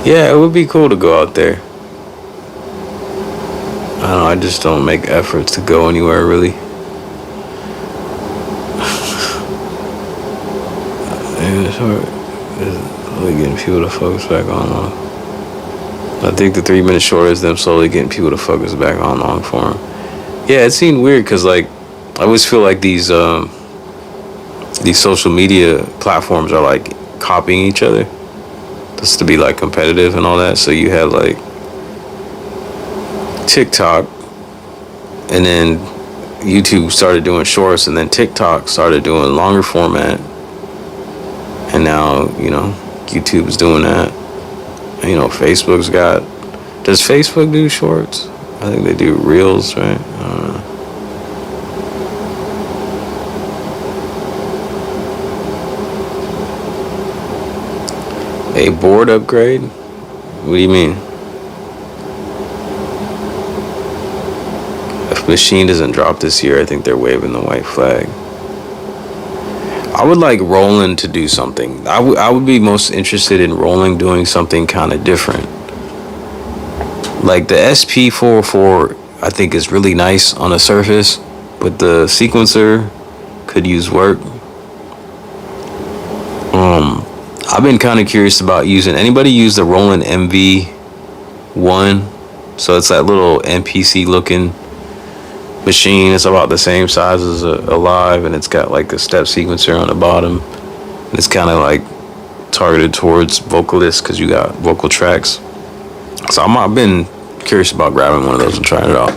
Speaker 1: Yeah, it would be cool to go out there. I don't know, I just don't make efforts to go anywhere, really. It's hard. It's really getting people to focus back on. I think the 3 minute short is them slowly getting people to focus back on long form. Yeah, it seemed weird because, like, I always feel like these social media platforms are like copying each other, just to be like competitive and all that. So you have like TikTok, and then YouTube started doing shorts, and then TikTok started doing longer format, and now, you know, YouTube's doing that. You know, Facebook's got, does Facebook do shorts? I think they do reels, right? I don't know. A board upgrade? What do you mean? If Machine doesn't drop this year, I think they're waving the white flag. I would like Roland to do something. I would be most interested in Roland doing something kind of different. Like the SP404, I think is really nice on the surface, but the sequencer could use work. I've been kind of curious about using, anybody use the Roland MV1? So it's that little MPC looking machine. It's about the same size as a Live, and it's got like the step sequencer on the bottom. And it's kind of like targeted towards vocalists because you got vocal tracks. So I've been curious about grabbing one of those and trying it out.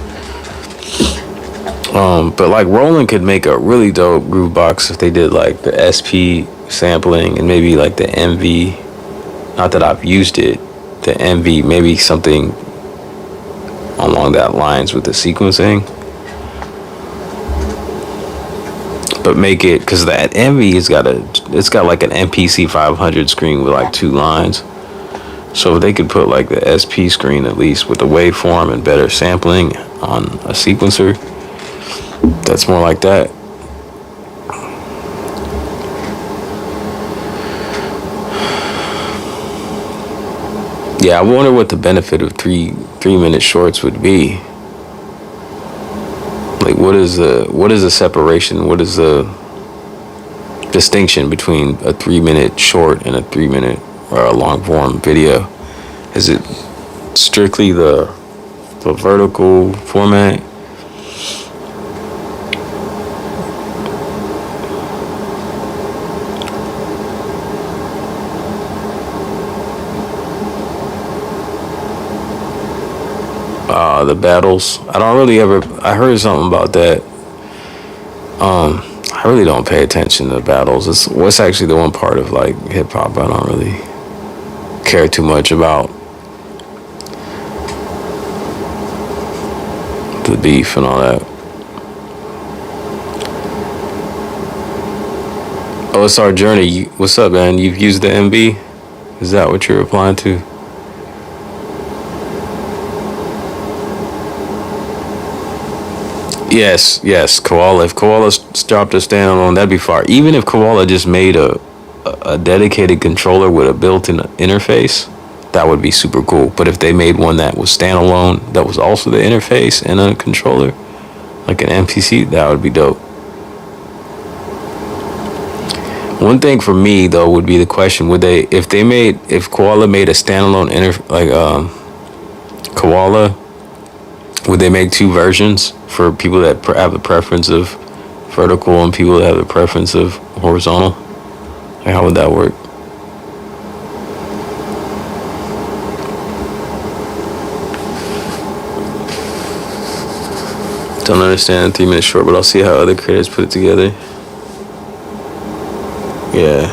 Speaker 1: But like Roland could make a really dope groove box if they did like the SP sampling and maybe like the MV. Not that I've used it, the MV, maybe something along that lines with the sequencing. But make it, because that MV it's got like an MPC 500 screen with like 2 lines. So if they could put like the SP screen at least with the waveform and better sampling on a sequencer, that's more like that. Yeah, I wonder what the benefit of 3 minute shorts would be. Like, what is the separation? What is the distinction between a 3 minute short and a 3 minute or a long form video? Is it strictly the vertical format? The battles. I heard something about that. I really don't pay attention to battles. What's actually the one part of like hip hop I don't really care too much about. The beef and all that. Oh, it's our journey. What's up, man? You've used the MB? Is that what you're replying to? Yes, Koala. If Koala dropped a standalone, that'd be fire. Even if Koala just made a dedicated controller with a built-in interface, that would be super cool. But if they made one that was standalone, that was also the interface and a controller, like an MPC, that would be dope. One thing for me though would be the question: would they, if Koala made a standalone Koala, would they make two versions for people that have a preference of vertical and people that have a preference of horizontal? Like, how would that work? Don't understand 3 minutes short, but I'll see how other creators put it together. Yeah.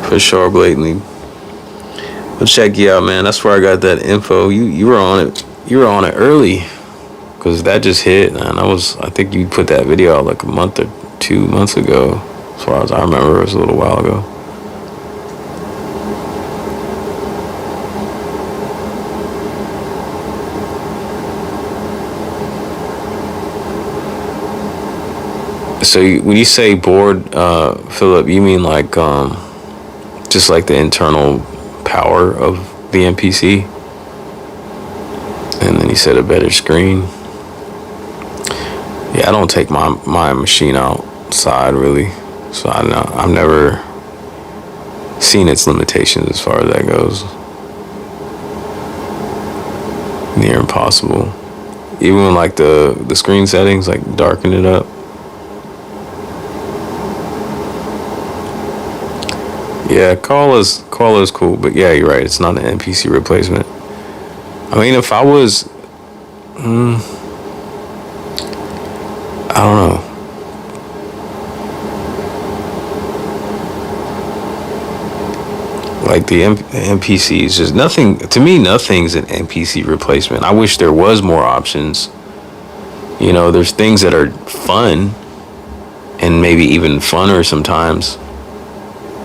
Speaker 1: For sure, blatantly. We'll check you out, man. That's where I got that info. You were on it. You were on it early, cause that just hit, and I think you put that video out like a month or 2 months ago. As far as I remember, it was a little while ago. So when you say board, Philip, you mean like just like the internal power of the MPC? And then you said a better screen. Yeah, I don't take my machine outside really, so I've never seen its limitations as far as that goes. Near impossible. Even like the screen settings, like darken it up. Yeah, Koala's cool, but yeah, you're right. It's not an MPC replacement. I mean, if I was, I don't know. Like the MPC is just nothing to me. Nothing's an MPC replacement. I wish there was more options. You know, there's things that are fun, and maybe even funner sometimes.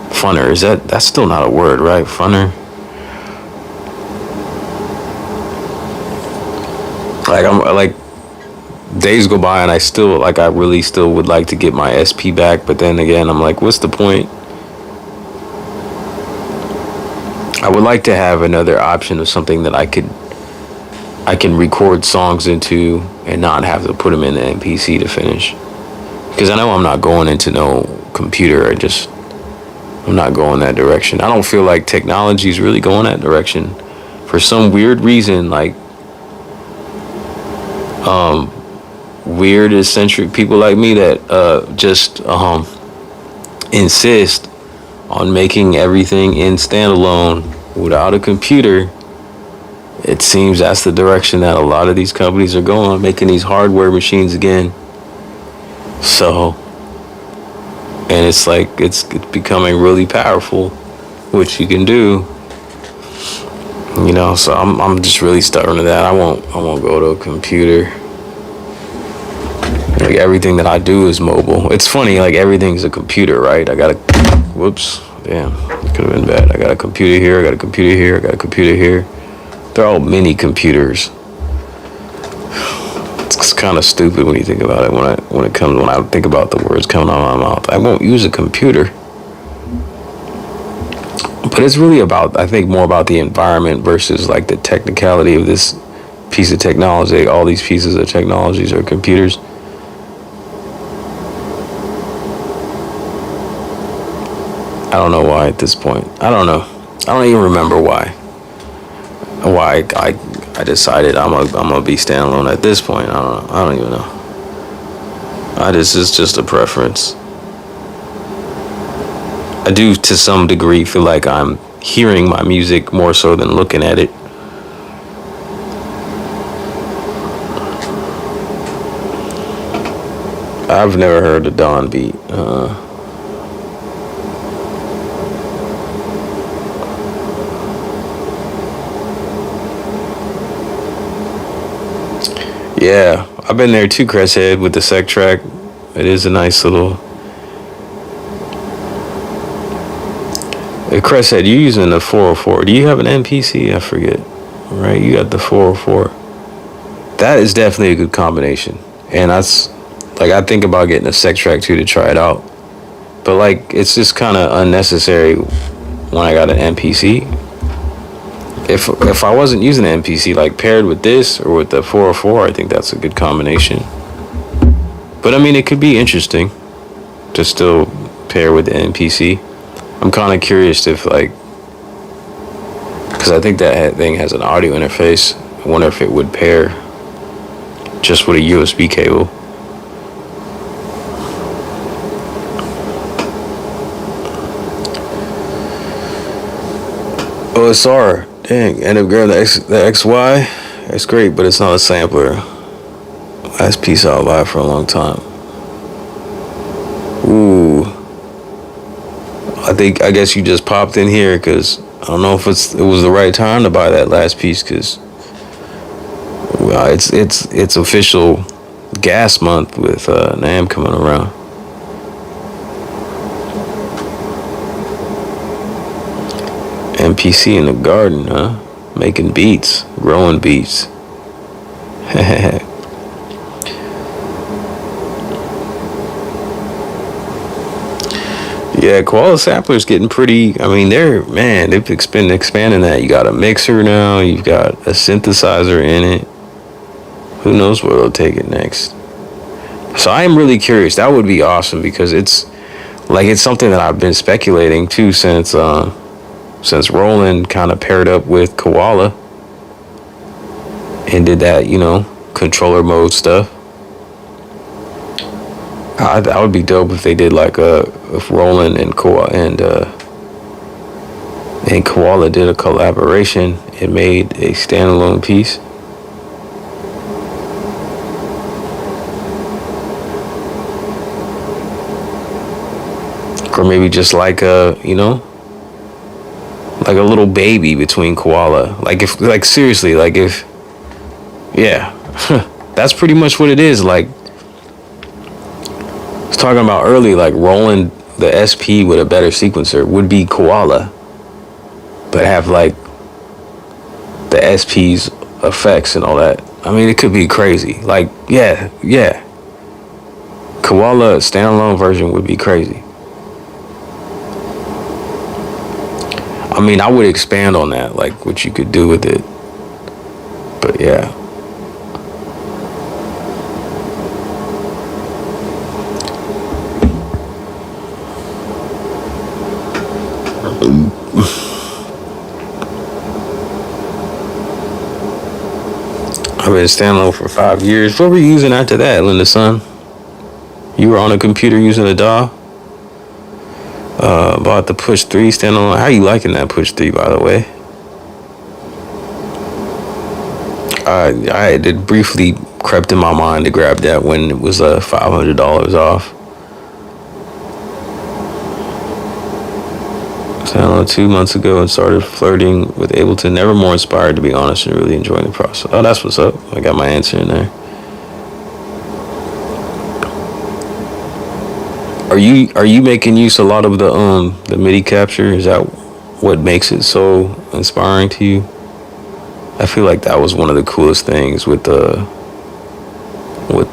Speaker 1: Funner, that's still not a word, right? Funner. Like I'm like days go by and I really still would like to get my SP back, but then again I'm like, what's the point? I would like to have another option of something that I can record songs into and not have to put them in the MPC to finish. Because I know I'm not going into no computer. I'm not going that direction. I don't feel like technology is really going that direction. For some weird reason, like weird eccentric people like me that just insist on making everything in standalone without a computer. It seems that's the direction that a lot of these companies are going, making these hardware machines again. So, and it's like it's becoming really powerful, which you can do. You know, so I'm just really stubborn to that. I won't go to a computer. Like everything that I do is mobile. It's funny, like everything's a computer, right? Whoops, damn, could have been bad. I got a computer here, I got a computer here, I got a computer here. They're all mini computers. It's kind of stupid when you think about it. When I think about the words coming out of my mouth, I won't use a computer. But it's really about, I think, more about the environment versus like the technicality of this piece of technology. All these pieces of technologies are computers. I don't know why at this point. I don't know. I don't even remember why I decided I'm gonna be standalone at this point. I don't even know. It's just a preference. I do, to some degree, feel like I'm hearing my music more so than looking at it. I've never heard the Dawn beat. Yeah, I've been there too, Cresthead, with the SmplTrek. It is a nice little... Cresthead, you're using the 404. Do you have an MPC? I forget. Right, you got the 404. That is definitely a good combination. And that's... Like, I think about getting a SmplTrek too to try it out. But like, it's just kind of unnecessary when I got an MPC. If I wasn't using an MPC, like paired with this or with the 404, I think that's a good combination. But I mean, it could be interesting to still pair with the MPC. I'm kind of curious if like, because I think that thing has an audio interface. I wonder if it would pair just with a USB cable. OSR, dang, end up grabbing the XY. That's great, but it's not a sampler. Last piece out live for a long time. Ooh, I guess you just popped in here because I don't know if it was the right time to buy that last piece, because it's official gas month with NAMM coming around. MPC in the garden, huh? Making beats, growing beats. Yeah, Koala Sampler's getting pretty. I mean, they've been expanding that. You got a mixer now. You've got a synthesizer in it. Who knows where they'll take it next? So I am really curious. That would be awesome, because it's something that I've been speculating too since Roland kind of paired up with Koala and did that, controller mode stuff. That would be dope if they did if Roland and Koala did a collaboration and made a standalone piece. Or maybe just like a little baby between Koala. That's pretty much what it is. Like, I was talking about earlier, like Roland, the SP with a better sequencer would be Koala, but have like the SP's effects and all that. I mean, it could be crazy. Like, yeah. Koala standalone version would be crazy. I mean, I would expand on that, like what you could do with it. But yeah. I've been standalone for 5 years. What were you using after that, Linda Sun? You were on a computer using a DAW? Bought the Push 3 standalone. How you liking that Push 3, by the way? I did briefly crept in my mind to grab that when it was $500 off. Standalone 2 months ago and started flirting with Ableton. Never more inspired, to be honest, and really enjoying the process. Oh, that's what's up. I got my answer in there. Are you making use a lot of the MIDI capture? Is that what makes it so inspiring to you? I feel like that was one of the coolest things with the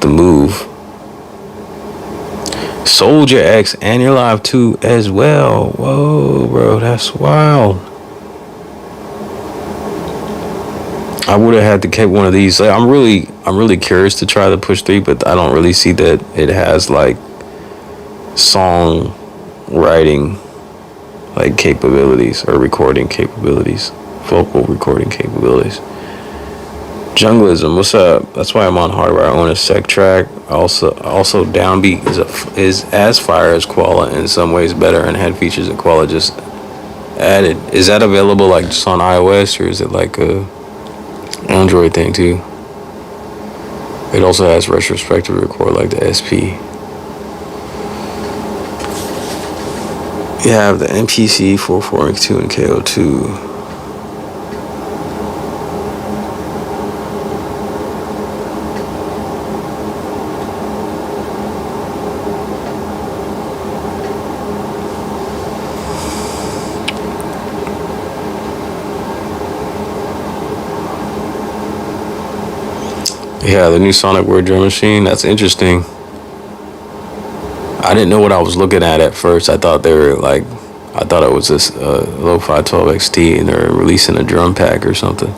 Speaker 1: Move. Soldier X and you're live too as well. Whoa, bro, that's wild. I would have had to keep one of these. Like, I'm really curious to try the Push 3, but I don't really see that it has like song writing like capabilities or recording capabilities, vocal recording capabilities. Junglism, what's up? That's why I'm on hardware. I own a SmplTrek. Also Downbeat is as fire as Koala, in some ways better, and had features that Koala just added. Is that available like just on iOS, or is it like a Android thing too? It also has retrospective record like the SP. You have the MPC 44X2 and KO2. Yeah, the new Sonic Word drum machine. That's interesting. I didn't know what I was looking at first. I thought they were like, I thought it was this Lo-Fi 12 XT and they're releasing a drum pack or something.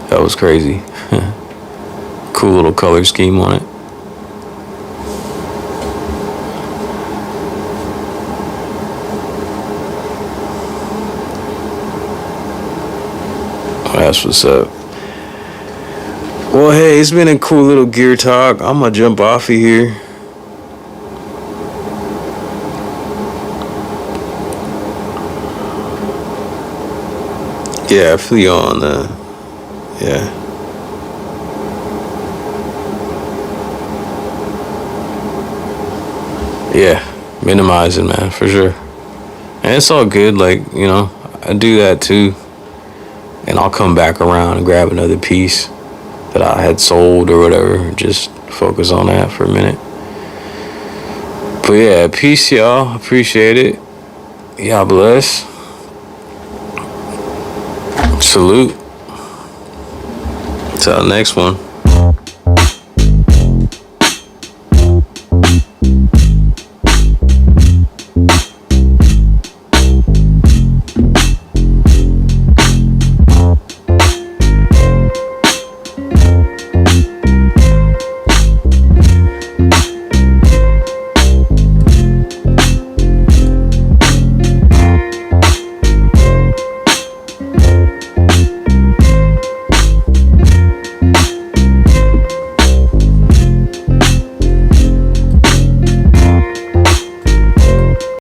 Speaker 1: That was crazy. Cool little color scheme on it. That's what's up. Well, hey, it's been a cool little gear talk. I'm gonna jump off of here. Yeah, I feel you on the, yeah. Yeah, minimizing, man, for sure. And it's all good, like, you know, I do that too. And I'll come back around and grab another piece that I had sold or whatever. Just focus on that for a minute. But yeah, peace, y'all. Appreciate it. Y'all bless. Salute. Till the next one.